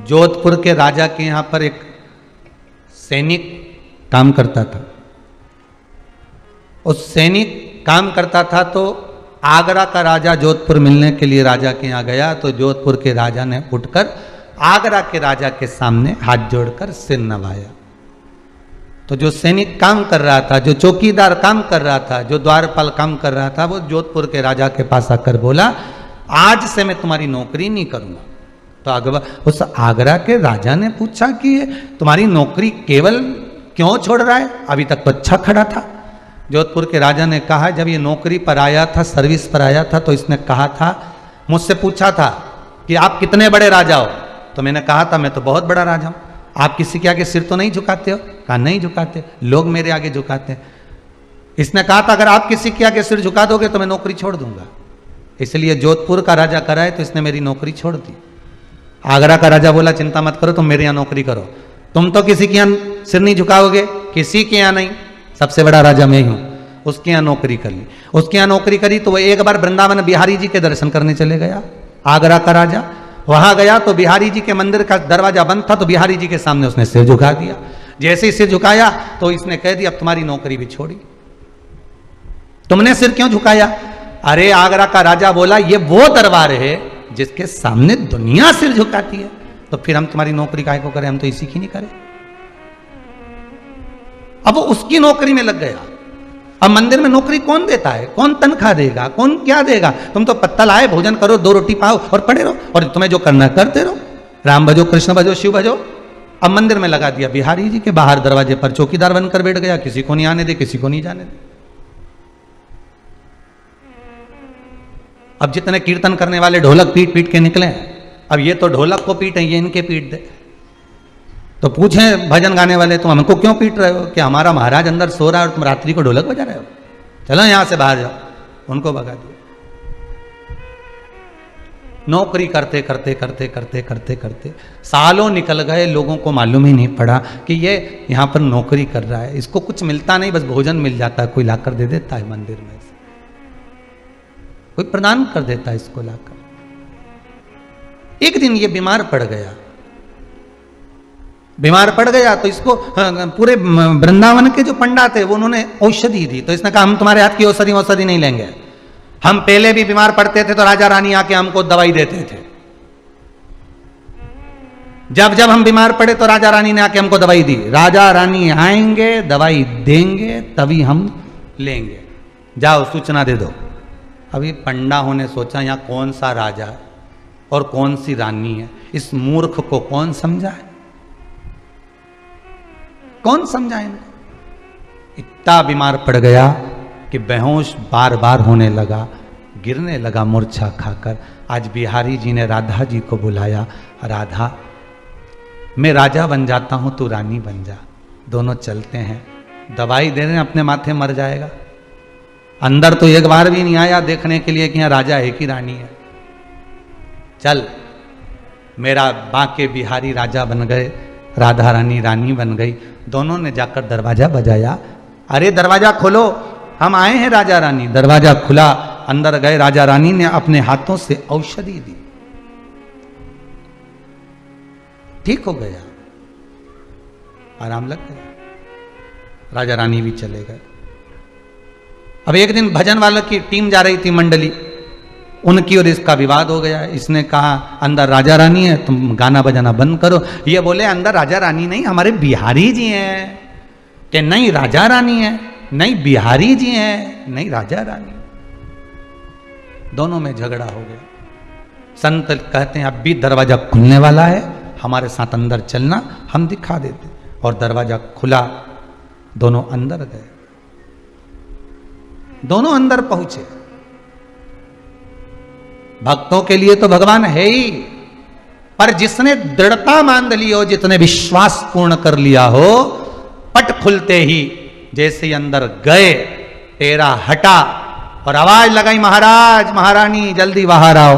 जोधपुर के राजा के यहां पर एक सैनिक काम करता था। उस सैनिक काम करता था तो आगरा का राजा जोधपुर मिलने के लिए राजा के यहां गया, तो जोधपुर के राजा ने उठकर आगरा के राजा के सामने हाथ जोड़कर सिर नवाया। तो जो सैनिक काम कर रहा था, जो चौकीदार काम कर रहा था, जो द्वारपाल काम कर रहा था, वो जोधपुर के राजा के पास आकर बोला, आज से मैं तुम्हारी नौकरी नहीं करूंगा। तो उस आगरा के राजा ने पूछा कि तुम्हारी नौकरी केवल क्यों छोड़ रहा है, अभी तक तो अच्छा खड़ा था। जोधपुर के राजा ने कहा, जब ये नौकरी पर आया था, सर्विस पर आया था, तो इसने कहा था, मुझसे पूछा था कि आप कितने बड़े राजा हो, तो मैंने कहा था मैं तो बहुत बड़ा राजा हूं। आप किसी के आगे सिर तो नहीं झुकाते हो? कहा नहीं झुकाते, लोग मेरे आगे झुकाते हैं। इसने कहा था अगर आप किसी के आगे सिर झुका दोगे तो मैं नौकरी छोड़ दूंगा। इसलिए जोधपुर का राजा कराए तो इसने मेरी नौकरी छोड़ दी। आगरा का राजा बोला चिंता मत करो, तुम मेरे यहाँ नौकरी करो, तुम तो किसी के यहाँ सिर नहीं झुकाओगे, किसी के यहाँ नहीं, सबसे बड़ा राजा मैं ही हूं। उसके यहाँ नौकरी कर ली, उसके यहाँ नौकरी करी तो वो एक बार वृंदावन बिहारी जी के दर्शन करने चले गया। आगरा का राजा वहां गया तो बिहारी जी के मंदिर का दरवाजा बंद था, तो बिहारी जी के सामने उसने सिर झुका दिया। जैसे ही सिर झुकाया तो इसने कह दिया अब तुम्हारी नौकरी भी छोड़ी। तुमने सिर क्यों झुकाया? अरे आगरा का राजा बोला ये वो दरबार है जिसके सामने दुनिया सिर झुकाती है, तो फिर हम तुम्हारी नौकरी काहे को करें, हम तो इसी की नहीं करें। अब वो उसकी नौकरी में लग गया। अब मंदिर में नौकरी कौन देता है, कौन तनख्वाह देगा, कौन क्या देगा? तुम तो पत्तल आए, भोजन करो, 2 रोटी पाओ और पड़े रहो, और तुम्हें जो करना है करते रहो, राम भजो, कृष्ण भजो, शिव भजो। अब मंदिर में लगा दिया बिहारी जी के बाहर दरवाजे पर चौकीदार बनकर बैठ गया, किसी को नहीं आने दे, किसी को नहीं जाने दे। अब जितने कीर्तन करने वाले ढोलक पीट पीट के निकले, अब ये तो ढोलक को पीटे, ये इनके पीट दे। तो पूछें भजन गाने वाले तुम हमको क्यों पीट रहे हो, कि हमारा महाराज अंदर सो रहा है और तुम रात्रि को ढोलक बजा रहे हो, चलो यहां से बाहर जाओ। उनको भगा दिया। नौकरी करते करते करते करते करते करते सालों निकल गए, लोगों को मालूम ही नहीं पड़ा कि ये यहाँ पर नौकरी कर रहा है, इसको कुछ मिलता नहीं, बस भोजन मिल जाता है, कोई लाकर दे देता है मंदिर में से, कोई प्रदान कर देता है इसको लाकर। एक दिन ये बीमार पड़ गया, बीमार पड़ गया तो इसको पूरे वृंदावन के जो पंडा थे वो उन्होंने औषधि दी, तो इसने कहा हम तुम्हारे हाथ की औषधि नहीं लेंगे, हम पहले भी बीमार पड़ते थे तो राजा रानी आके हमको दवाई देते थे, जब जब हम बीमार पड़े तो राजा रानी ने आके हमको दवाई दी, राजा रानी आएंगे दवाई देंगे तभी हम लेंगे, जाओ सूचना दे दो। अभी पंडाओं ने सोचा यहाँ कौन सा राजा है और कौन सी रानी है, इस मूर्ख को कौन समझाए, कौन समझाए इनको। इतना बीमार पड़ गया कि बेहोश बार बार होने लगा, गिरने लगा मूर्छा खाकर। आज बिहारी जी ने राधा जी को बुलाया, राधा मैं राजा बन जाता हूं तू रानी बन जा, दोनों चलते हैं, दवाई दे रहे हैं अपने माथे मर जाएगा। अंदर तो एक बार भी नहीं आया देखने के लिए कि यहाँ राजा है कि रानी है। चल, मेरा बांके बिहारी राजा बन गए, राधा रानी रानी बन गई। दोनों ने जाकर दरवाजा बजाया, अरे दरवाजा खोलो, हम आए हैं राजा रानी। दरवाजा खुला, अंदर गए, राजा रानी ने अपने हाथों से औषधि दी, ठीक हो गया, आराम लग गया, राजा रानी भी चले गए। अब एक दिन भजन वालों की टीम जा रही थी, मंडली, उनकी और इसका विवाद हो गया। इसने कहा अंदर राजा रानी है, तुम गाना बजाना बंद करो। ये बोले अंदर राजा रानी नहीं, हमारे बिहारी जी हैं। कि नहीं राजा रानी है, नहीं बिहारी जी हैं, नहीं राजा रानी। दोनों में झगड़ा हो गया। संत कहते हैं अब भी दरवाजा खुलने वाला है, हमारे साथ अंदर चलना, हम दिखा देते। और दरवाजा खुला, दोनों अंदर गए, दोनों अंदर पहुंचे। भक्तों के लिए तो भगवान है ही, पर जिसने दृढ़ता मान ली हो, जितने विश्वास पूर्ण कर लिया हो, पट खुलते ही जैसे ही अंदर गए, तेरा हटा और आवाज लगाई, महाराज महारानी जल्दी बाहर आओ।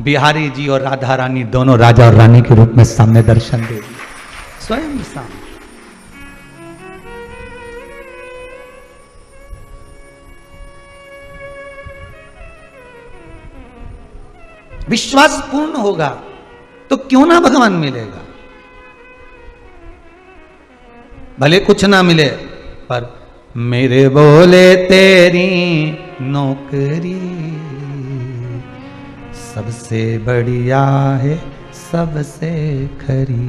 बिहारी जी और राधा रानी दोनों राजा और रानी के रूप में सामने दर्शन दे दिए, स्वयं सामने। विश्वास पूर्ण होगा तो क्यों ना भगवान मिलेगा, भले कुछ ना मिले, पर मेरे बोले तेरी नौकरी सबसे बढ़िया है, सबसे खरी,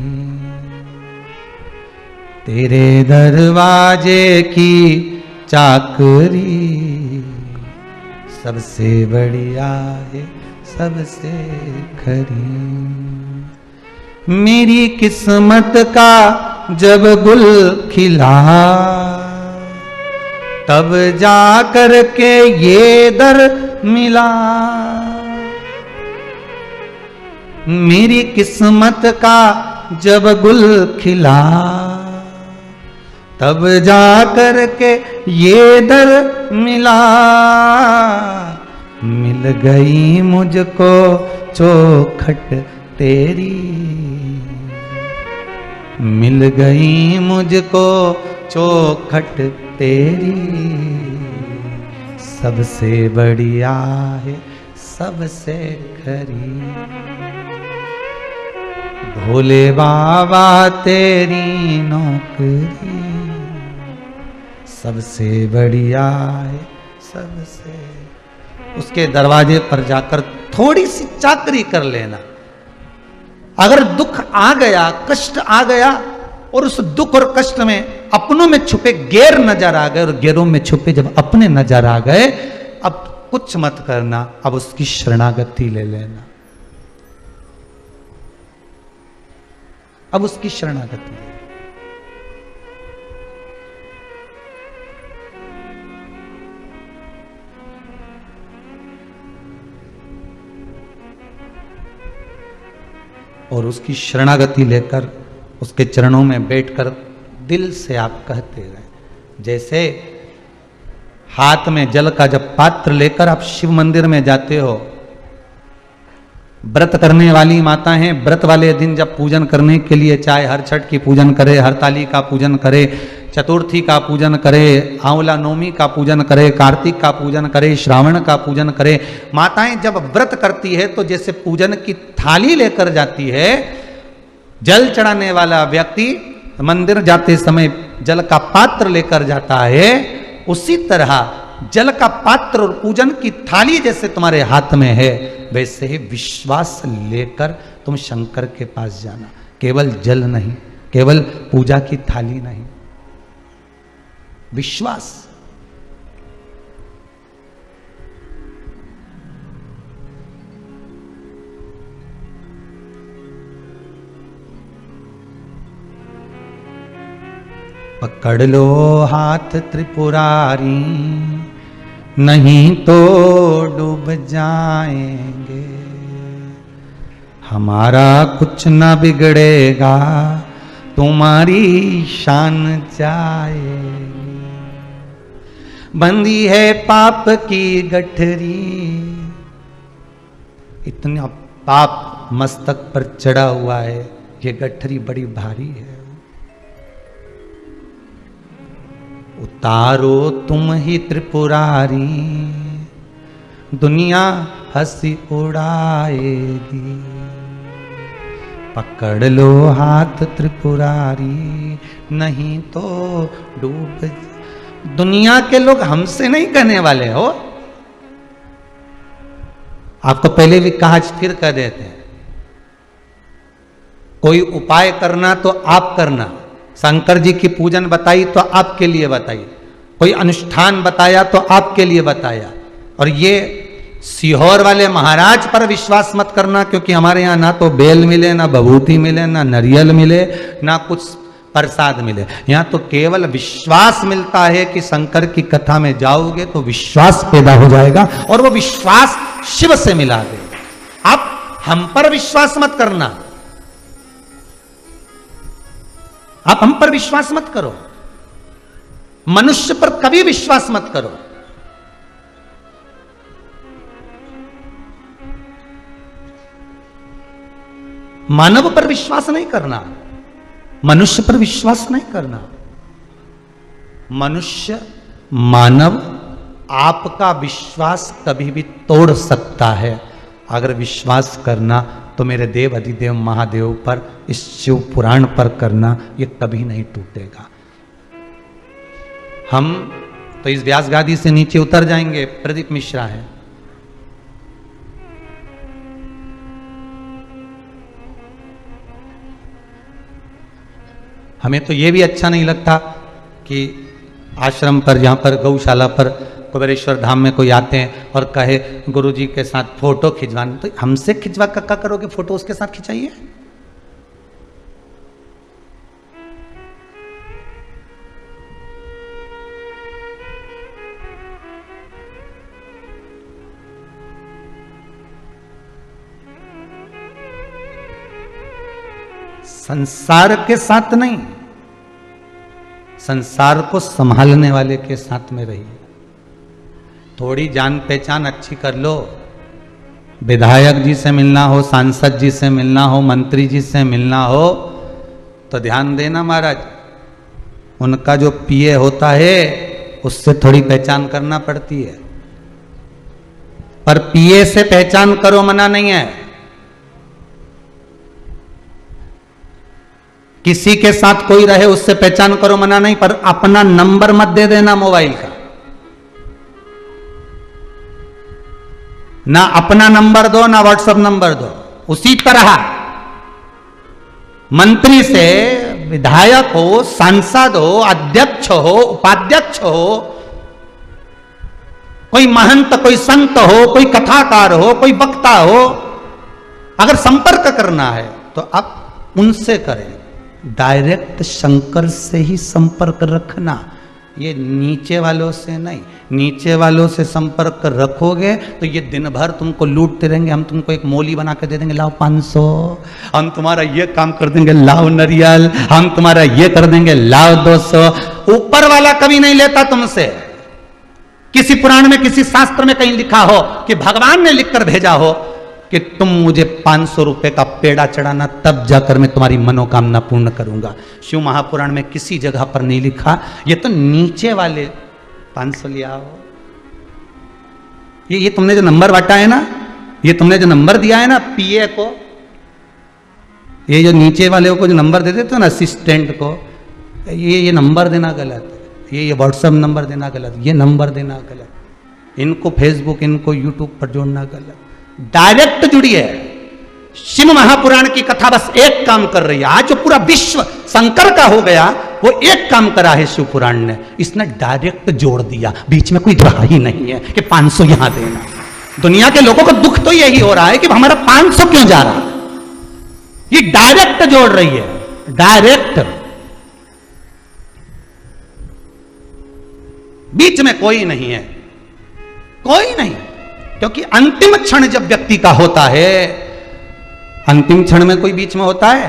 तेरे दरवाजे की चाकरी सबसे बढ़िया है, सबसे खरी। मेरी किस्मत का जब गुल खिला, तब जा कर के ये दर मिला। मेरी किस्मत का जब गुल खिला, तब जा कर के ये दर मिला। मिल गई मुझको चौखट तेरी, मिल गई मुझको चौखट तेरी, सबसे बढ़िया है, सबसे खरी। भोले बाबा तेरी नौकरी सबसे बढ़िया है, सबसे। उसके दरवाजे पर जाकर थोड़ी सी चाकरी कर लेना। अगर दुख आ गया, कष्ट आ गया, और उस दुख और कष्ट में अपनों में छुपे गैर नजर आ गए, और गैरों में छुपे जब अपने नजर आ गए, अब कुछ मत करना, अब उसकी शरणागति ले लेना, अब उसकी शरणागति। और उसकी शरणागति लेकर उसके चरणों में बैठकर दिल से आप कहते रहे, जैसे हाथ में जल का जब पात्र लेकर आप शिव मंदिर में जाते हो व्रत करने वाली माता हैं, व्रत वाले दिन जब पूजन करने के लिए चाहे हर छठ की पूजन करे, हरताली का पूजन करे, चतुर्थी का पूजन करे, आंवला नवमी का पूजन करे, कार्तिक का पूजन करे, श्रावण का पूजन करे, माताएं जब व्रत करती है तो जैसे पूजन की थाली लेकर जाती है, जल चढ़ाने वाला व्यक्ति मंदिर जाते समय जल का पात्र लेकर जाता है, उसी तरह जल का पात्र और पूजन की थाली जैसे तुम्हारे हाथ में है, वैसे ही विश्वास लेकर तुम शंकर के पास जाना। केवल जल नहीं, केवल पूजा की थाली नहीं, विश्वास। पकड़ लो हाथ त्रिपुरारी, नहीं तो डूब जाएंगे। हमारा कुछ न बिगड़ेगा, तुम्हारी शान जाएगी। बंदी है पाप की गठरी, इतना पाप मस्तक पर चढ़ा हुआ है, ये गठरी बड़ी भारी है। उतारो तुम ही त्रिपुरारी, दुनिया हंसी उड़ाएगी। पकड़ लो हाथ त्रिपुरारी, नहीं तो डूब। दुनिया के लोग हमसे नहीं कहने वाले हो, आपको पहले भी कहा, फिर कह देते हैं। कोई उपाय करना तो आप करना, शंकर जी की पूजन बताई तो आपके लिए बताई, कोई अनुष्ठान बताया तो आपके लिए बताया। और ये सीहोर वाले महाराज पर विश्वास मत करना, क्योंकि हमारे यहाँ ना तो बेल मिले, ना भभूति मिले, ना नारियल मिले, ना कुछ प्रसाद मिले। यहाँ तो केवल विश्वास मिलता है कि शंकर की कथा में जाओगे तो विश्वास पैदा हो जाएगा, और वो विश्वास शिव से मिला दे। आप हम पर विश्वास मत करना, आप हम पर विश्वास मत करो, मनुष्य पर कभी विश्वास मत करो। मानव पर विश्वास नहीं करना, मनुष्य पर विश्वास नहीं करना। मनुष्य, मानव आपका विश्वास कभी भी तोड़ सकता है। अगर विश्वास करना तो मेरे देव अधिदेव महादेव पर, इस शिव पुराण पर करना, ये कभी नहीं टूटेगा। हम तो इस व्यास गादी से नीचे उतर जाएंगे। प्रदीप मिश्रा है, हमें तो ये भी अच्छा नहीं लगता कि आश्रम पर, जहाँ पर गौशाला पर कुबेरेश्वर धाम में कोई आते हैं और कहे गुरुजी के साथ फोटो खिंचवाना, तो हमसे खिंचवा क्या करोगे फोटो, उसके साथ खिंचाइए। संसार के साथ नहीं, संसार को संभालने वाले के साथ में रहिए। थोड़ी जान पहचान अच्छी कर लो। विधायक जी से मिलना हो, सांसद जी से मिलना हो, मंत्री जी से मिलना हो तो ध्यान देना महाराज, उनका जो पीए होता है उससे थोड़ी पहचान करना पड़ती है। पर पीए से पहचान करो, मना नहीं है। किसी के साथ कोई रहे उससे पहचान करो, मना नहीं, पर अपना नंबर मत दे देना मोबाइल का। ना अपना नंबर दो, ना व्हाट्सएप नंबर दो। उसी तरह मंत्री से, विधायक हो, सांसद हो, अध्यक्ष हो, उपाध्यक्ष हो, कोई महंत, कोई संत हो, कोई कथाकार हो, कोई वक्ता हो, अगर संपर्क करना है तो आप उनसे करें। डायरेक्ट शंकर से ही संपर्क रखना, ये नीचे वालों से नहीं। नीचे वालों से संपर्क रखोगे तो ये दिन भर तुमको लूटते रहेंगे। हम तुमको एक मोली बना के दे देंगे, लाओ 500, हम तुम्हारा ये काम कर देंगे, लाओ नारियल, हम तुम्हारा ये कर देंगे, लाओ 200। ऊपर वाला कभी नहीं लेता तुमसे। किसी पुराण में, किसी शास्त्र में कहीं लिखा हो कि भगवान ने लिखकर भेजा हो कि तुम मुझे 500 रुपए का पेड़ा चढ़ाना, तब जाकर मैं तुम्हारी मनोकामना पूर्ण करूंगा। शिव महापुराण में किसी जगह पर नहीं लिखा। ये तो नीचे वाले 500 ले आओ, ये तुमने जो नंबर बांटा है ना, ये तुमने जो नंबर दिया है ना पीए को, ये जो नीचे वाले को जो नंबर दे देते हो ना असिस्टेंट को, ये नंबर देना गलत है, ये व्हाट्सएप नंबर देना गलत, ये नंबर देना गलत, इनको फेसबुक, इनको यूट्यूब पर जोड़ना गलत। डायरेक्ट जुड़िए। शिव महापुराण की कथा बस एक काम कर रही है। आज जो पूरा विश्व शंकर का हो गया, वो एक काम करा है शिव पुराण ने, इसने डायरेक्ट जोड़ दिया, बीच में कोई रहा ही नहीं है कि 500 यहां देना। दुनिया के लोगों को दुख तो यही हो रहा है कि हमारा 500 क्यों जा रहा है। ये डायरेक्ट जोड़ रही है, डायरेक्ट, बीच में कोई नहीं है, कोई नहीं। क्योंकि अंतिम क्षण जब व्यक्ति का होता है, अंतिम क्षण में कोई बीच में होता है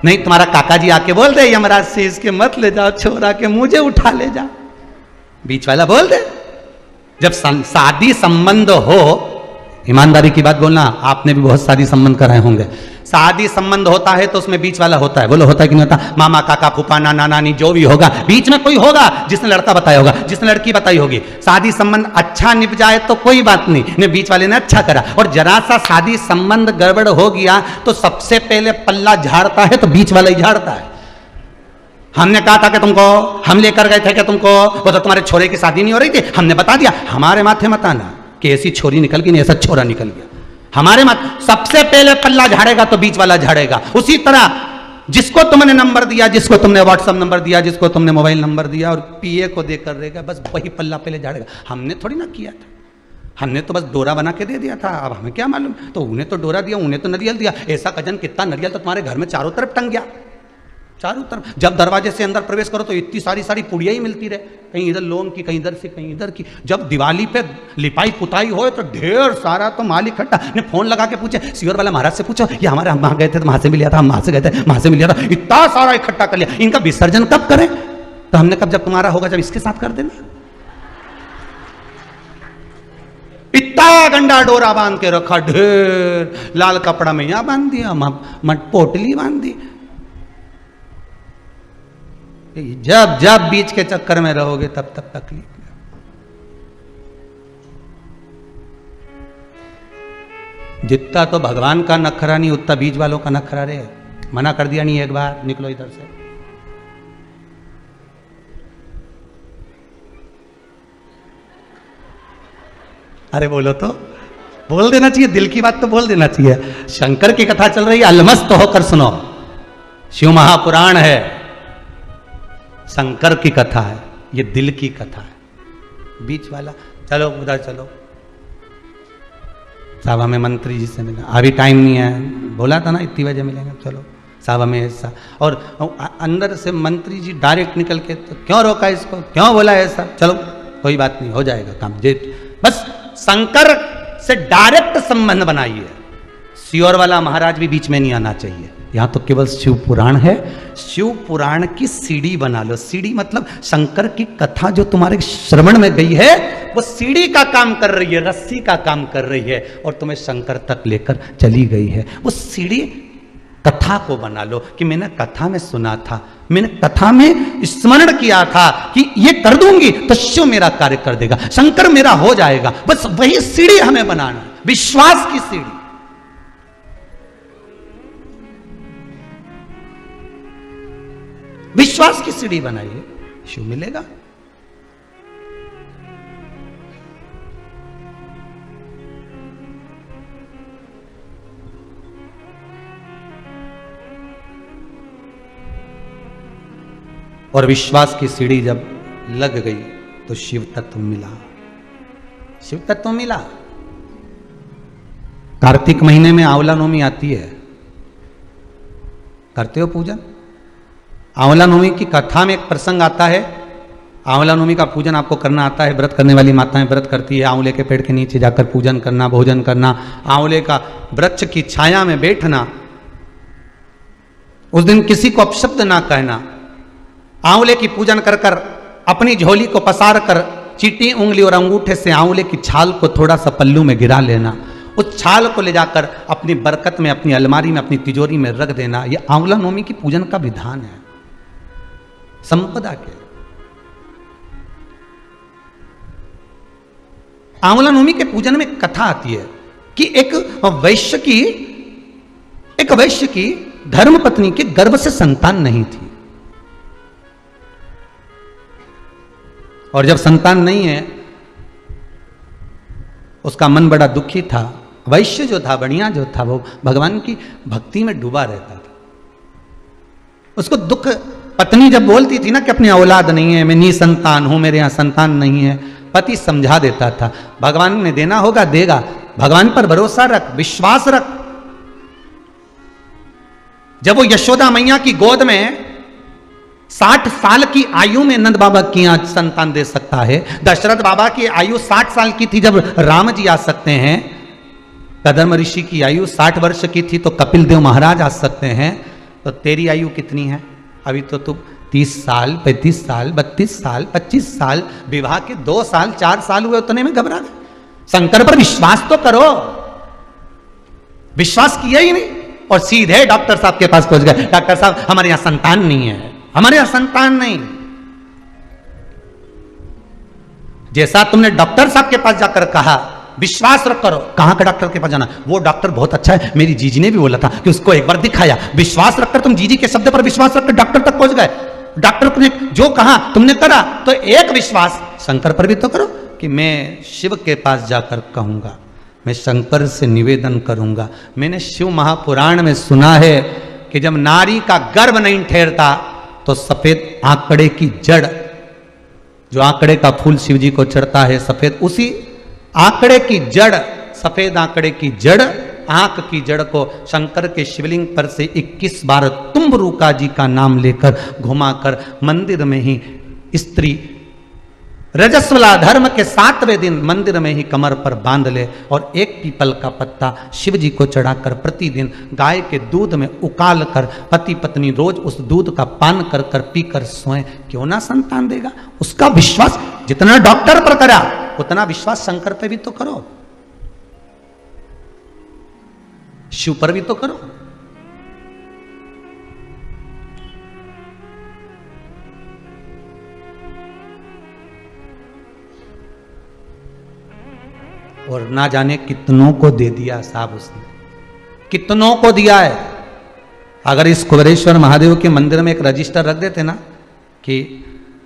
नहीं। तुम्हारा काका जी आके बोल दे यमराज से इसके मत ले जाओ छोरा के, मुझे उठा ले जा, बीच वाला बोल दे। जब शादी संबंध हो, ईमानदारी की बात बोलना, आपने भी बहुत शादी संबंध कराए होंगे, शादी संबंध होता है तो उसमें बीच वाला होता है, बोलो होता है कि नहीं होता? मामा काका फूफा नाना नानी जो भी होगा, बीच में कोई होगा जिसने लड़का बताया होगा, जिसने लड़की बताई होगी। शादी संबंध अच्छा निभ जाए तो कोई बात नहीं, ने बीच वाले ने अच्छा करा, और जरा सा शादी संबंध गड़बड़ हो गया तो सबसे पहले पल्ला झाड़ता है तो बीच वाला ही झाड़ता है। हमने कहा था कि तुमको, हम लेकर गए थे कि तुमको, वो तो तुम्हारे छोरे की शादी नहीं हो रही थी, हमने बता दिया, हमारे माथे मत आना कि ऐसी छोरी निकल गई, नहीं ऐसा छोरा निकल गया, हमारे मत। सबसे पहले पल्ला झाड़ेगा तो बीच वाला झाड़ेगा। उसी तरह जिसको तुमने नंबर दिया, जिसको तुमने व्हाट्सएप नंबर दिया, जिसको तुमने मोबाइल नंबर दिया और पीए को देकर रहेगा, बस वही पल्ला पहले झाड़ेगा। हमने थोड़ी ना किया था, हमने तो बस डोरा बना के दे दिया था, अब हमें क्या मालूम। तो उन्हें तो डोरा दिया, उन्हें तो नरियल दिया, ऐसा कजन कितना नरियल तो तुम्हारे घर में चारों तरफ टंग गया, चारों तरफ। जब दरवाजे से अंदर प्रवेश करो तो इतनी सारी पुड़िया ही मिलती रहे, कहीं इधर लोन की, कहीं इधर से, कहीं इधर की। जब दिवाली पे लिपाई पुताई हो तो ढेर सारा तो माल इकट्ठा। ने फोन लगा के पूछे, सीवर वाला महाराज से पूछो, ये हमारे हम वहां गए थे तो वहां से मिल लिया था, हम वहां से गए थे वहां से मिल लिया था, इतना सारा इकट्ठा कर लिया। इनका विसर्जन कब करें? तो हमने कब, जब तुम्हारा होगा, जब इसके साथ कर देना। इतना गंडा डोरा बांध के रखा, ढेर लाल कपड़ा में यहां बांध दिया, मट पोटली बांध दी। जब जब बीच के चक्कर में रहोगे तब तक तकलीफ। जितना तो भगवान का नखरा नहीं, उतना बीच वालों का नखरा रे। मना कर दिया नहीं एक बार, निकलो इधर से। अरे बोलो तो, बोल देना चाहिए, दिल की बात तो बोल देना चाहिए। शंकर की कथा चल रही है, अलमस्त होकर सुनो। शिव महापुराण है, शंकर की कथा है, ये दिल की कथा है। बीच वाला, चलो उधर चलो, साहब हमें मंत्री जी से मिलना, अभी टाइम नहीं है, बोला था ना इतनी बजे मिलेंगे, चलो साहब हमें ऐसा। और अंदर से मंत्री जी डायरेक्ट निकल के, तो क्यों रोका इसको, क्यों बोला ऐसा, चलो कोई बात नहीं, हो जाएगा काम। बस शंकर से डायरेक्ट संबंध बनाइए। सियोर वाला महाराज भी बीच में नहीं आना चाहिए। यहां तो केवल शिव पुराण है, शिव पुराण की सीढ़ी बना लो। सीढ़ी मतलब शंकर की कथा जो तुम्हारे श्रवण में गई है, वो सीढ़ी का काम कर रही है, रस्सी का काम कर रही है, और तुम्हें शंकर तक लेकर चली गई है। वो सीढ़ी कथा को बना लो कि मैंने कथा में सुना था, मैंने कथा में स्मरण किया था कि ये कर दूंगी तो शिव मेरा कार्य कर देगा, शंकर मेरा हो जाएगा। बस वही सीढ़ी हमें बनाना, विश्वास की सीढ़ी। विश्वास की सीढ़ी बनाइए, शिव मिलेगा। और विश्वास की सीढ़ी जब लग गई तो शिव तत्व मिला, शिव तत्व मिला। कार्तिक महीने में आंवला नवमी आती है, करते हो पूजन? आंवला नवमी की कथा में एक प्रसंग आता है। आंवला नवमी का पूजन आपको करना आता है, व्रत करने वाली माताएं व्रत करती है, आंवले के पेड़ के नीचे जाकर पूजन करना, भोजन करना, आंवले का वृक्ष की छाया में बैठना, उस दिन किसी को अपशब्द ना कहना, आंवले की पूजन कर कर अपनी झोली को पसार कर चीटी उंगली और अंगूठे से आंवले की छाल को थोड़ा सा पल्लू में गिरा लेना, उस छाल को ले जाकर अपनी बरकत में, अपनी अलमारी में, अपनी तिजोरी में रख देना, यह आंवला नवमी की पूजन का विधान है संपदा के। आंवला नवमी के पूजन में कथा आती है कि एक वैश्य की धर्मपत्नी के गर्भ से संतान नहीं थी, और जब संतान नहीं है उसका मन बड़ा दुखी था। वैश्य जो था, बढ़िया जो था, वो भगवान की भक्ति में डूबा रहता था। उसको दुख, पत्नी जब बोलती थी ना कि अपनी औलाद नहीं है, मैं निसंतान हूं, मेरे यहां संतान नहीं है, पति समझा देता था भगवान ने देना होगा देगा, भगवान पर भरोसा रख, विश्वास रख। जब वो यशोदा मैया की गोद में 60 साल की आयु में नंद बाबा की यहाँ संतान दे सकता है, दशरथ बाबा की आयु 60 साल की थी जब राम जी आ सकते हैं, कदम ऋषि की आयु 60 वर्ष की थी तो कपिल देव महाराज आ सकते हैं, तो तेरी आयु कितनी है? अभी तो तुम 30 साल, 35 साल, 32 साल, 25 साल, विवाह के 2 साल 4 साल हुए, उतने में घबरा गए। शंकर पर विश्वास तो करो। विश्वास किया ही नहीं और सीधे डॉक्टर साहब के पास पहुंच गए, डॉक्टर साहब हमारे यहां संतान नहीं है, हमारे यहां संतान नहीं। जैसा तुमने डॉक्टर साहब के पास जाकर कहा विश्वास रख करो, कहां का डॉक्टर के पास जाना? वो डॉक्टर बहुत अच्छा है, मेरी जीजी ने भी बोला था कि उसको एक बार दिखाया। विश्वास रखकर तुम जीजी के शब्द पर विश्वास रखकर डॉक्टर तक पहुंच गए। डॉक्टर ने जो कहा तुमने करा, तो एक विश्वास शंकर पर भी तो करो कि मैं शिव के पास जाकर कहूंगा, मैं शंकर से निवेदन करूंगा। मैंने शिव महापुराण में सुना है कि जब नारी का गर्भ नहीं ठहरता तो सफेद आंकड़े की जड़, जो आंकड़े का फूल शिव जी को चढ़ता है सफेद, उसी आंकड़े की जड़, सफेद आंकड़े की जड़, आंख की जड़ को शंकर के शिवलिंग पर से 21 बार तुम्बरुका जी का नाम लेकर घुमाकर मंदिर में ही स्त्री रजस्वला धर्म के 7वें दिन मंदिर में ही कमर पर बांध ले और एक पीपल का पत्ता शिव जी को चढ़ाकर प्रतिदिन गाय के दूध में उकाल कर पति पत्नी रोज उस दूध का पान कर कर पीकर सोएं, क्यों ना संतान देगा। उसका विश्वास जितना डॉक्टर पर करा उतना विश्वास शंकर पे भी तो करो, शिव पर भी तो करो। और ना जाने कितनों को दे दिया साहब, उसने कितनों को दिया है। अगर इस कुबेरेश्वर महादेव के मंदिर में एक रजिस्टर रख देते ना कि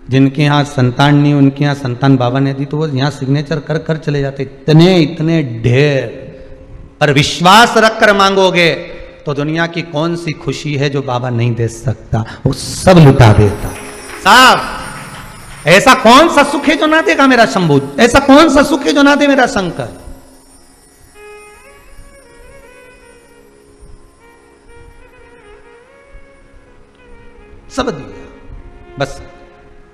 जिनके यहाँ संतान नहीं उनके यहाँ संतान बाबा ने दी, तो वो यहाँ सिग्नेचर कर कर चले जाते। इतने इतने ढेर, पर विश्वास रख कर मांगोगे तो दुनिया की कौन सी खुशी है जो बाबा नहीं दे सकता, वो सब लुटा देता साहब। ऐसा कौन सा सुख है जो ना देगा मेरा शंभू, ऐसा कौन सा सुख है जो ना दे मेरा शंकर। सब दिया, बस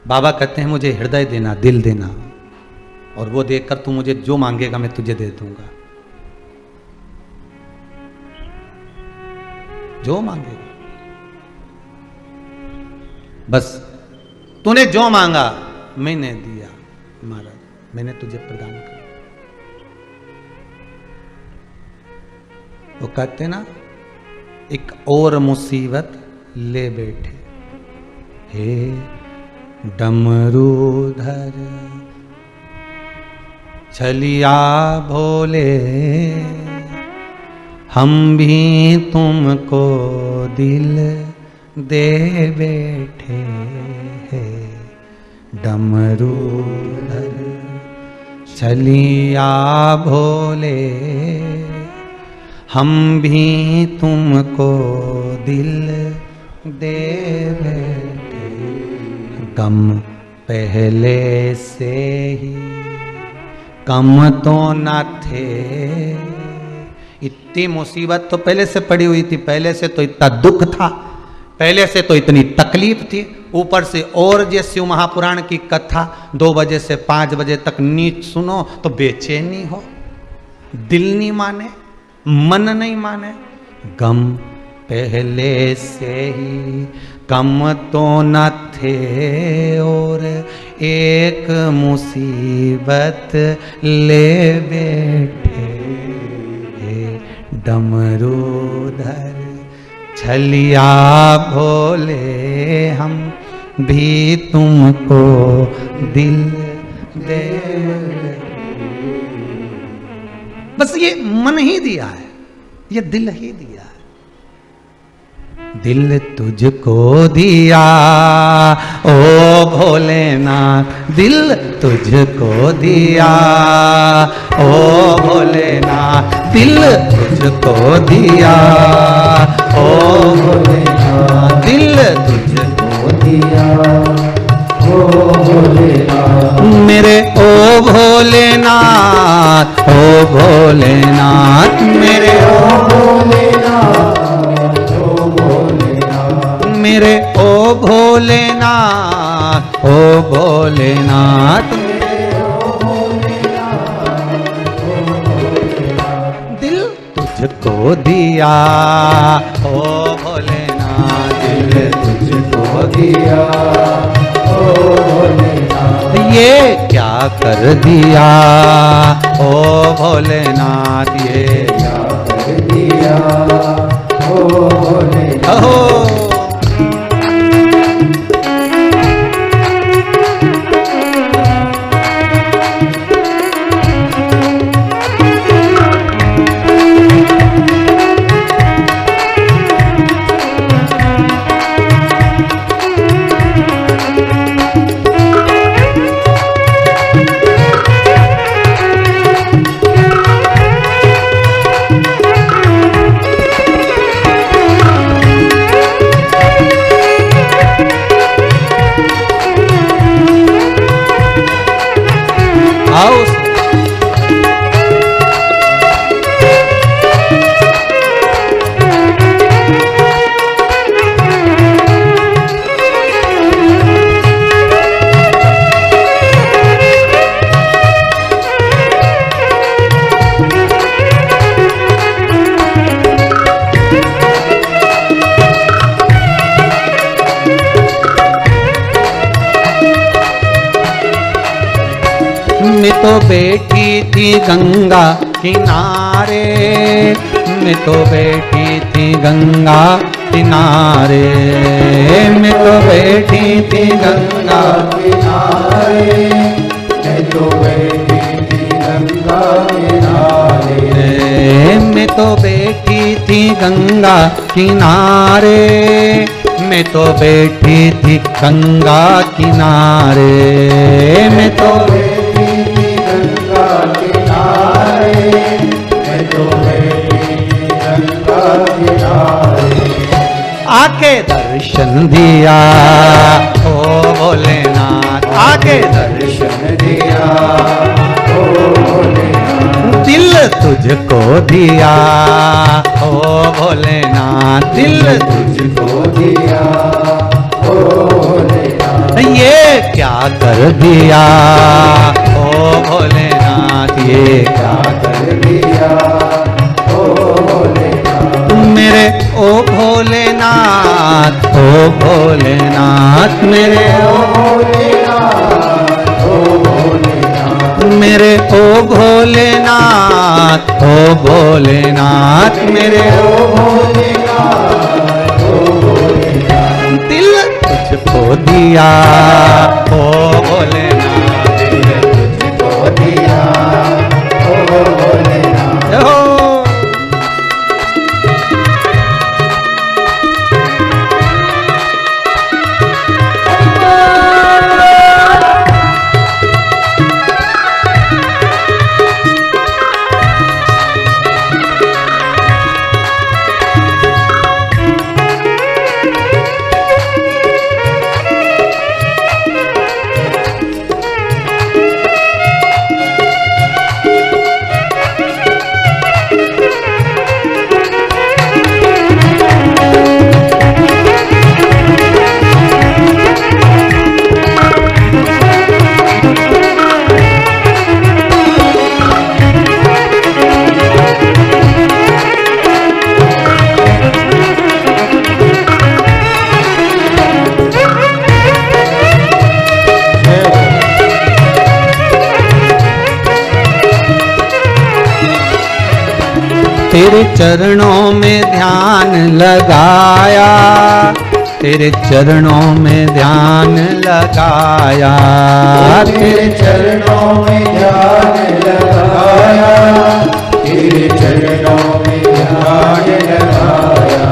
बाबा कहते हैं मुझे हृदय देना, दिल देना, और वो देकर तू मुझे जो मांगेगा मैं तुझे दे दूंगा, जो मांगेगा। बस तूने जो मांगा मैंने दिया महाराज, मैंने तुझे प्रदान किया। वो कहते ना एक और मुसीबत ले बैठे, हे डमरूधर छलिया भोले, हम भी तुमको दिल दे बैठे हैं। डमरूधर छलिया भोले, हम भी तुमको दिल दे बैठे। गम पहले से ही कम तो न थे, इतनी मुसीबत तो पहले से पड़ी हुई थी, पहले से तो इतना दुख था, पहले से तो इतनी तकलीफ थी, ऊपर से और ये शिव महापुराण की कथा 2 बजे से 5 बजे तक नीच सुनो तो बेचैनी हो, दिल नहीं माने, मन नहीं माने। गम पहले से ही कम तो न थे और एक मुसीबत ले बैठे। डमरूधर छलिया भोले हम भी तुमको दिल दे। बस ये मन ही दिया है, ये दिल ही दिया है। दिल तुझको दिया ओ भोलेनाथ, दिल तुझको दिया ओ भोलेनाथ, दिल तुझको दिया ओ भोलेनाथ, दिल तुझको दिया ओ भोलेनाथ। मेरे ओ भोलेनाथ, ओ भोलेनाथ, मेरे ओ भोलेनाथ, मेरे ओ भोलेनाथ, ओ भोलेनाथ, दिल तुझको दिया ओ भोलेनाथ, दिल तुझको दिया ओ भोलेनाथ। ये क्या कर दिया ओ भोलेनाथ, ये क्या कर दिया ओ भोलेनाथ। मैं तो बैठी थी गंगा किनारे, मैं तो बैठी थी गंगा किनारे, मैं तो बैठी थी गंगा किनारे, मैं तो बैठी थी गंगा किनारे, मैं तो बैठी थी गंगा किनारे, मैं तो बैठी थी गंगा किनारे, मैं तो आके दर्शन दिया ओ भोलेनाथ, आके दर्शन दिया ओ भोलेनाथ। दिल तुझको दिया ओ भोलेनाथ, दिल तुझको दिया ओ भोलेनाथ। ये क्या कर दिया ओ भोलेनाथ, ये क्या कर दिया ओ भोलेनाथ। मेरे ओ भोलेनाथ, ओ भोलेनाथ, मेरे ओ भोलेनाथ, ओ भोलेनाथ, मेरे ओ भोलेनाथ, ओ भोलेनाथ, मेरे ओ भोलेनाथ, ओ भोलेनाथ। दिल तुझको दिया ओ भोलेनाथ, दिल तुझको दिया ओ भोलेनाथ। तेरे चरणों में ध्यान लगाया, तेरे चरणों में ध्यान लगाया, तेरे चरणों में ध्यान लगाया, तेरे चरणों में ध्यान लगाया,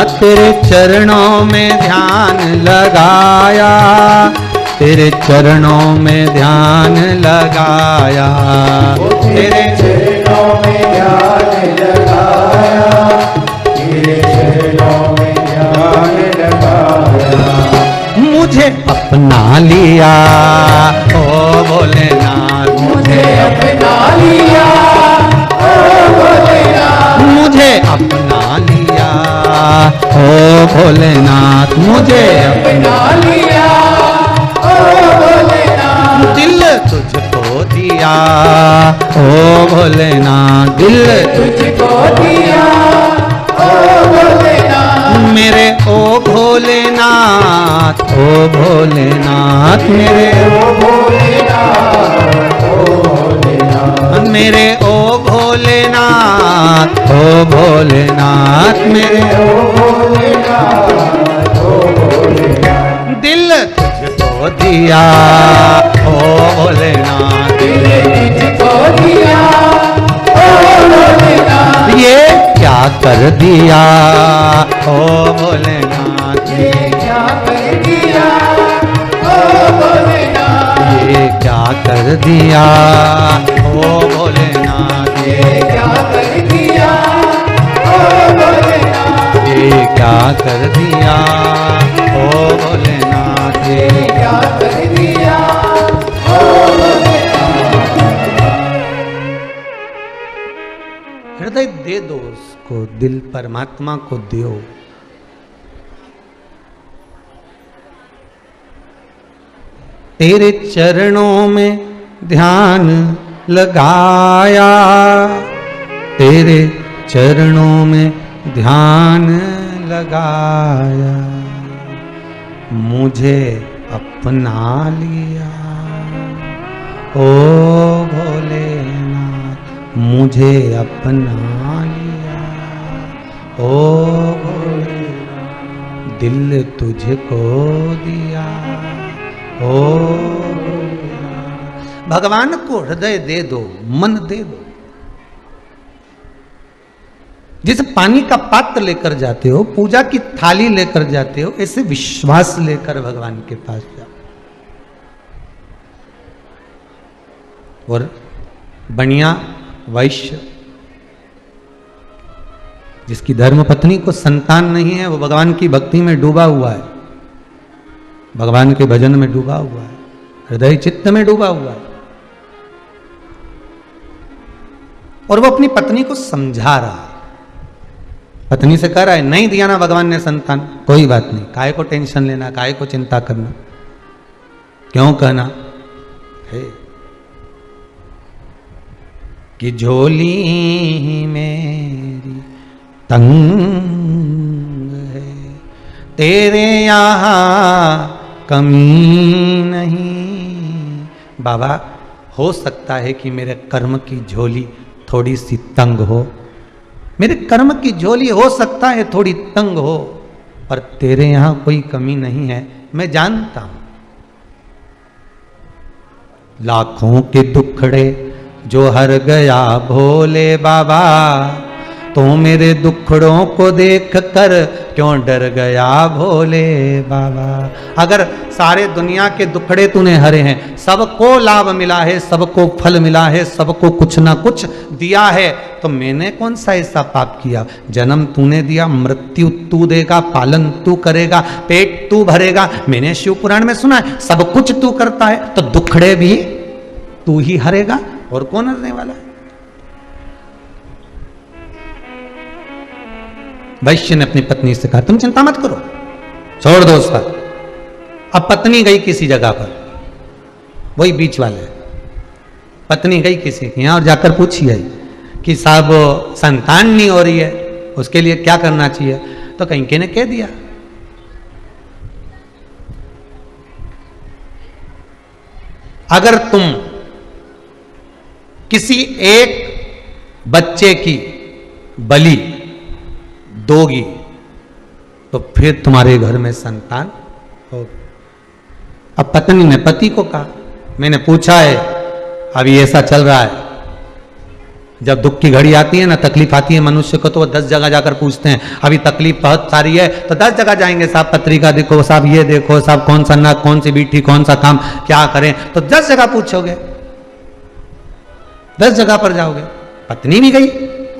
तेरे चरणों में ध्यान लगाया, तेरे चरणों में ध्यान लगाया, तेरे चरणों में ध्यान लगाया, तेरे चरणों में ध्यान लगाया। मुझे अपना लिया ओ भोलेनाथ, मुझे अपना लिया ओ भोलेनाथ, मुझे अपना लिया ओ भोलेनाथ, मुझे अपना लिया ओ भोलेनाथ, दिल तुझको दिया ओ भोलेनाथ, दिल तुझको दिया ओ भोलेनाथ, मेरे ओ भोलेनाथ, ओ भोलेनाथ, मेरे ओ भोलेनाथ, ओ भोलेनाथ, मेरे ओ भोलेनाथ, ओ भोलेनाथ, मेरे ओ भोलेनाथ, ओ भोलेनाथ, दिल तुझको दिया ओ भोलेनाथ, दिल तुझको दिया ओ भोलेनाथ, ये क्या कर दिया ओ भोलेनाथ, ये क्या कर दिया ओ भोलेनाथ, ये क्या कर दिया ओ भोलेनाथ, ये क्या कर दिया ओ भोलेनाथ, ये क्या कर दिया ओ भोलेनाथ, ये क्या कर दिया ओ भोलेनाथ। हृदय दे दो उसको, दिल परमात्मा को दो। तेरे चरणों में ध्यान लगाया, तेरे चरणों में ध्यान लगाया, मुझे अपना लिया ओ भोलेनाथ, मुझे अपना लिया ओ भोलेनाथ, दिल तुझको दिया ओ भोलेनाथ। भगवान को हृदय दे दो, मन दे दो। जैसे पानी का पात्र लेकर जाते हो, पूजा की थाली लेकर जाते हो, ऐसे विश्वास लेकर भगवान के पास जाओ। और बनिया वैश्य जिसकी धर्म पत्नी को संतान नहीं है, वो भगवान की भक्ति में डूबा हुआ है, भगवान के भजन में डूबा हुआ है, हृदय चित्त में डूबा हुआ है, और वो अपनी पत्नी को समझा रहा है। पत्नी से कह रहा है, नहीं दिया ना भगवान ने संतान, कोई बात नहीं, काहे को टेंशन लेना, काहे को चिंता करना, क्यों कहना है कि झोली मेरी तंग है, तेरे यहाँ कमी नहीं। बाबा, हो सकता है कि मेरे कर्म की झोली थोड़ी सी तंग हो, मेरे कर्म की झोली हो सकता है थोड़ी तंग हो, पर तेरे यहां कोई कमी नहीं है, मैं जानता हूं। लाखों के दुखड़े जो हर गया भोले बाबा, तो मेरे दुखड़ों को देख कर क्यों डर गया भोले बाबा। अगर सारे दुनिया के दुखड़े तूने हरे हैं, सबको लाभ मिला है, सबको फल मिला है, सबको कुछ ना कुछ दिया है, तो मैंने कौन सा ऐसा पाप किया? जन्म तूने दिया, मृत्यु तू देगा, पालन तू करेगा, पेट तू भरेगा। मैंने शिव पुराण में सुना है सब कुछ तू करता है, तो दुखड़े भी तू ही हरेगा, और कौन हरने वाला है? वैश्य ने अपनी पत्नी से कहा, तुम चिंता मत करो, छोड़ दो उसका। अब पत्नी गई किसी जगह पर, वही बीच वाले, पत्नी गई किसी के यहां और जाकर पूछी है कि साहब संतान नहीं हो रही है, उसके लिए क्या करना चाहिए? तो कहीं के ने कह दिया, अगर तुम किसी एक बच्चे की बलि दोगी तो फिर तुम्हारे घर में संतान होगी। अब पत्नी ने पति को कहा, मैंने पूछा है, अभी ऐसा चल रहा है, जब दुख की घड़ी आती है ना, तकलीफ आती है मनुष्य को, तो वो 10 जगह जाकर पूछते हैं, अभी तकलीफ बहुत सारी है, तो 10 जगह जाएंगे, साहब पत्रिका देखो, साहब ये देखो, साहब कौन सा नाक, कौन सी बीठी, कौन सा काम, क्या करें, तो 10 जगह पूछोगे, 10 जगह पर जाओगे। पत्नी भी गई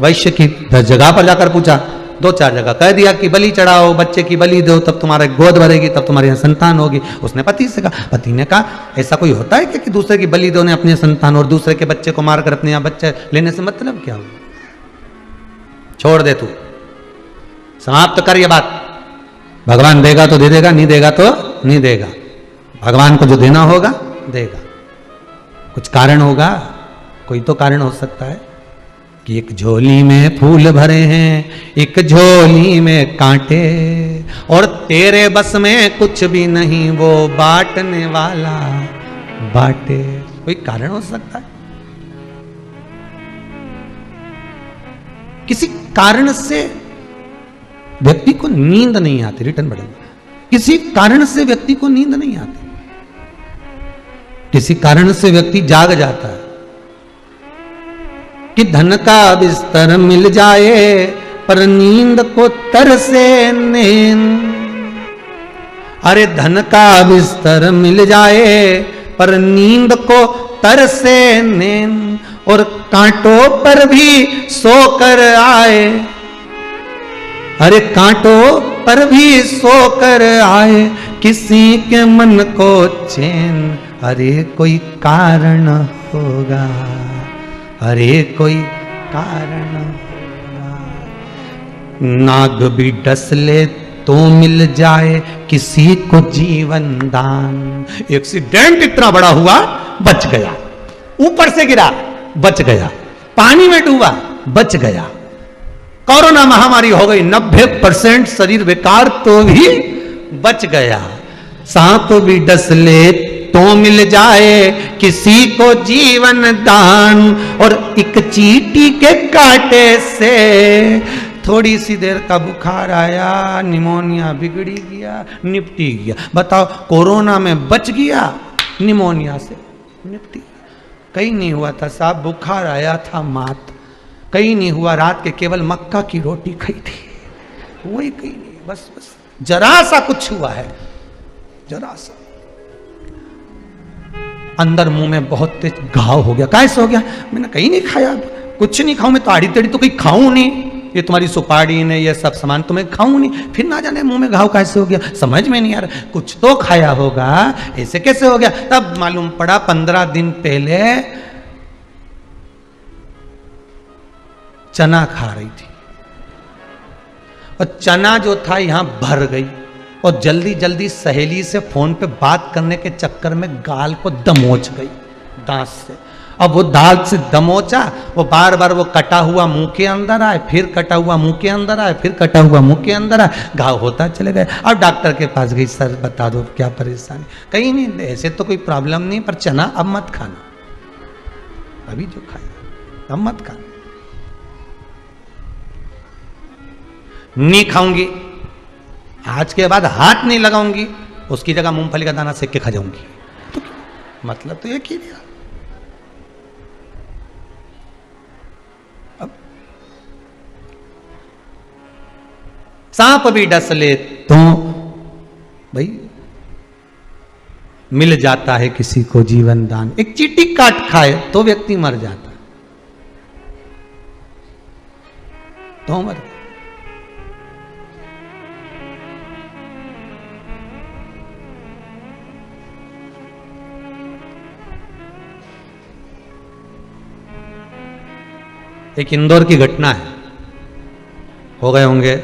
वैश्य की, 10 जगह पर जाकर पूछा, 2-4 जगह कह दिया कि बलि चढ़ाओ, बच्चे की बलि दो, तब तुम्हारे गोद भरेगी, तब तुम्हारे यहाँ संतान होगी। उसने पति से कहा, पति ने कहा, ऐसा कोई होता है कि दूसरे की बलि दो ने अपने संतान, और दूसरे के बच्चे को मारकर अपने यहाँ बच्चे लेने से मतलब क्या हुआ? छोड़ दे, तू समाप्त कर ये बात। भगवान देगा तो दे देगा, नहीं देगा तो नहीं देगा। भगवान को जो देना होगा देगा। कुछ कारण होगा, कोई तो कारण हो सकता है कि एक झोली में फूल भरे हैं, एक झोली में कांटे, और तेरे बस में कुछ भी नहीं, वो बांटने वाला बांटे। कोई कारण हो सकता है। किसी कारण से व्यक्ति को नींद नहीं आती, रिटर्न बटन, किसी कारण से व्यक्ति को नींद नहीं आती, किसी कारण से व्यक्ति जाग जाता है कि धन का बिस्तर मिल जाए पर नींद को तरसे नींद। अरे धन का बिस्तर मिल जाए पर नींद को तरसे नींद, और कांटों पर भी सोकर आए, अरे कांटों पर भी सोकर आए, किसी के मन को चैन। अरे कोई कारण होगा, अरे कोई कारण होगा। नाग भी डस ले तो मिल जाए किसी को जीवन दान। एक्सीडेंट इतना बड़ा हुआ, बच गया, ऊपर से गिरा बच गया, पानी में डूबा बच गया, कोरोना महामारी हो गई, 90% शरीर बेकार तो भी बच गया। सांप भी डस ले तो मिल जाए किसी को जीवन दान, और एक चींटी के कांटे से थोड़ी सी देर का बुखार आया, निमोनिया बिगड़ी गया, निपटी गया। बताओ, कोरोना में बच गया, निमोनिया से निपटी गया। कहीं नहीं हुआ था साहब, बुखार आया था मात, कहीं नहीं हुआ, रात के केवल मक्का की रोटी खाई थी, वही कहीं नहीं, बस जरा सा कुछ हुआ है, जरा सा। अंदर मुंह में बहुत तेज घाव हो गया। कैसे हो गया? मैंने कहीं नहीं खाया, कुछ नहीं खाऊं मैं तो, आड़ी टेढ़ी तो कहीं खाऊं नहीं, ये तुम्हारी सुपारी ने ये सब सामान तो मैं खाऊं नहीं, फिर ना जाने मुंह में घाव कैसे हो गया, समझ में नहीं आ रहा। कुछ तो खाया होगा, ऐसे कैसे हो गया? तब मालूम पड़ा 15 दिन पहले चना खा रही थी, और चना जो था यहां भर गई, और जल्दी जल्दी सहेली से फोन पे बात करने के चक्कर में गाल को दमोच गई दांत से। अब वो दांत से दमोचा, वो बार बार वो कटा हुआ मुंह के अंदर आए, फिर कटा हुआ मुंह के अंदर आए, फिर कटा हुआ मुंह के अंदर आए, घाव होता चले गए। अब डॉक्टर के पास गई, सर बता दो क्या परेशानी? कहीं नहीं, ऐसे तो कोई प्रॉब्लम नहीं, पर चना अब मत खाना, अभी जो खाया अब मत खाना। नहीं खाऊंगी, आज के बाद हाथ नहीं लगाऊंगी, उसकी जगह मूंगफली का दाना सेक के खा जाऊंगी, तो मतलब तो एक ही दिया। अब सांप भी डस ले तो भाई मिल जाता है किसी को जीवन दान। एक चींटी काट खाए तो व्यक्ति मर जाता है, तो मर। एक इंदौर की घटना है, हो गए होंगे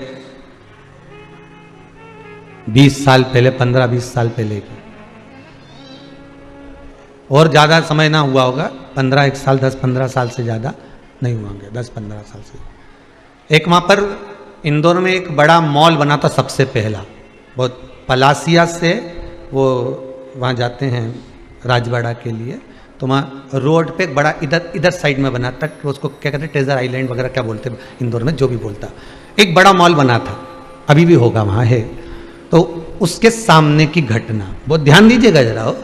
20 साल पहले, 15-20 साल पहले की, और ज़्यादा समय ना हुआ होगा, 15 साल 10-15 साल से ज़्यादा नहीं हुआ होंगे, 10-15 साल से। एक वहाँ पर इंदौर में एक बड़ा मॉल बना था सबसे पहला, बहुत पलासिया से वो वहाँ जाते हैं राजवाड़ा के लिए, तो वहाँ रोड पे एक बड़ा इधर साइड में बना था, उसको क्या कहते हैं, ट्रेजर आइलैंड वगैरह क्या बोलते हैं इंदौर में, जो भी बोलता, एक बड़ा मॉल बना था, अभी भी होगा वहाँ है। तो उसके सामने की घटना बहुत ध्यान दीजिएगा जरा। हो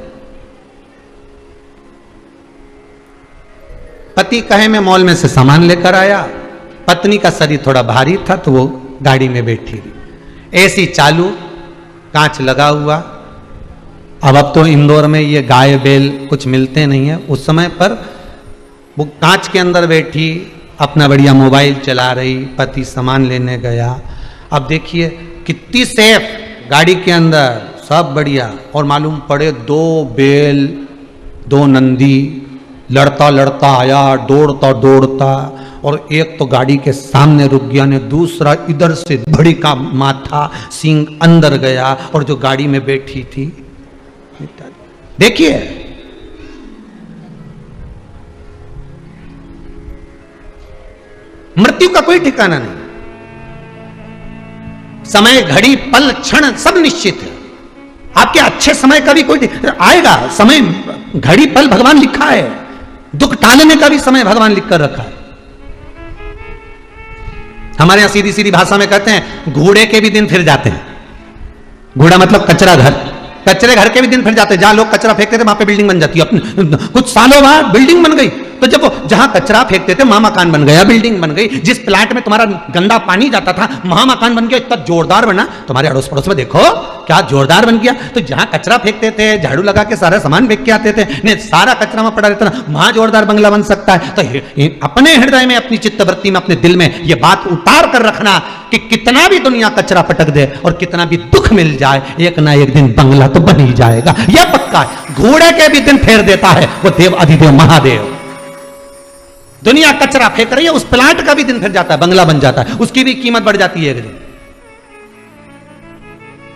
पति कहे मैं मॉल में से सामान लेकर आया, पत्नी का शरीर थोड़ा भारी था तो वो गाड़ी में बैठी रही, एसी चालू, कांच लगा हुआ। अब तो इंदौर में ये गाय बैल कुछ मिलते नहीं है, उस समय पर वो कांच के अंदर बैठी अपना बढ़िया मोबाइल चला रही, पति सामान लेने गया। अब देखिए कितनी सेफ गाड़ी के अंदर, सब बढ़िया, और मालूम पड़े 2 बैल 2 नंदी लड़ता लड़ता आया, दौड़ता दौड़ता, और एक तो गाड़ी के सामने रुक गया ने, दूसरा इधर से बड़ी का माथा सींग अंदर गया और जो गाड़ी में बैठी थी। देखिए मृत्यु का कोई ठिकाना नहीं, समय घड़ी पल क्षण सब निश्चित है। आपके अच्छे समय का भी कोई आएगा, समय घड़ी पल भगवान लिखा है, दुख टालने का भी समय भगवान लिख कर रखा है। हमारे यहां सीधी सीधी भाषा में कहते हैं घोड़े के भी दिन फिर जाते हैं। घोड़ा मतलब कचरा घर, कचरे घर के भी दिन फिर जाते हैं। जहां लोग कचरा फेंकते थे वहां पे बिल्डिंग बन जाती है, कुछ सालों बाद बिल्डिंग बन गई। तो जब वो जहां कचरा फेंकते थे वहां मकान बन गया, बिल्डिंग बन गई। जिस प्लांट में तुम्हारा गंदा पानी जाता था वहां मकान बन गया, इतना जोरदार बना। तुम्हारे अड़ोस पड़ोस में देखो क्या जोरदार बन गया। तो जहां कचरा फेंकते थे, झाड़ू लगा के सारा सामान फेंक के आते थे, नहीं सारा कचरा में पड़ा रहता ना, वहां जोरदार बंगला बन सकता है। तो अपने हृदय में, अपनी चित्तवृत्ति में, अपने दिल में ये बात उतार कर रखना कि कितना भी दुनिया कचरा पटक दे और कितना भी दुख मिल जाए, एक ना एक दिन बंगला तो बन ही जाएगा, यह पक्का है। घोड़े के भी दिन फेर देता है वो देव अधिदेव महादेव। दुनिया कचरा फेंक रही है, उस प्लांट का भी दिन फिर जाता है, बंगला बन जाता है, उसकी भी कीमत बढ़ जाती है एक दिन।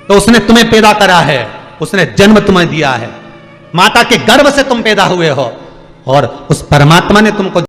तो उसने तुम्हें पैदा करा है, उसने जन्म तुम्हें दिया है, माता के गर्भ से तुम पैदा हुए हो, और उस परमात्मा ने तुमको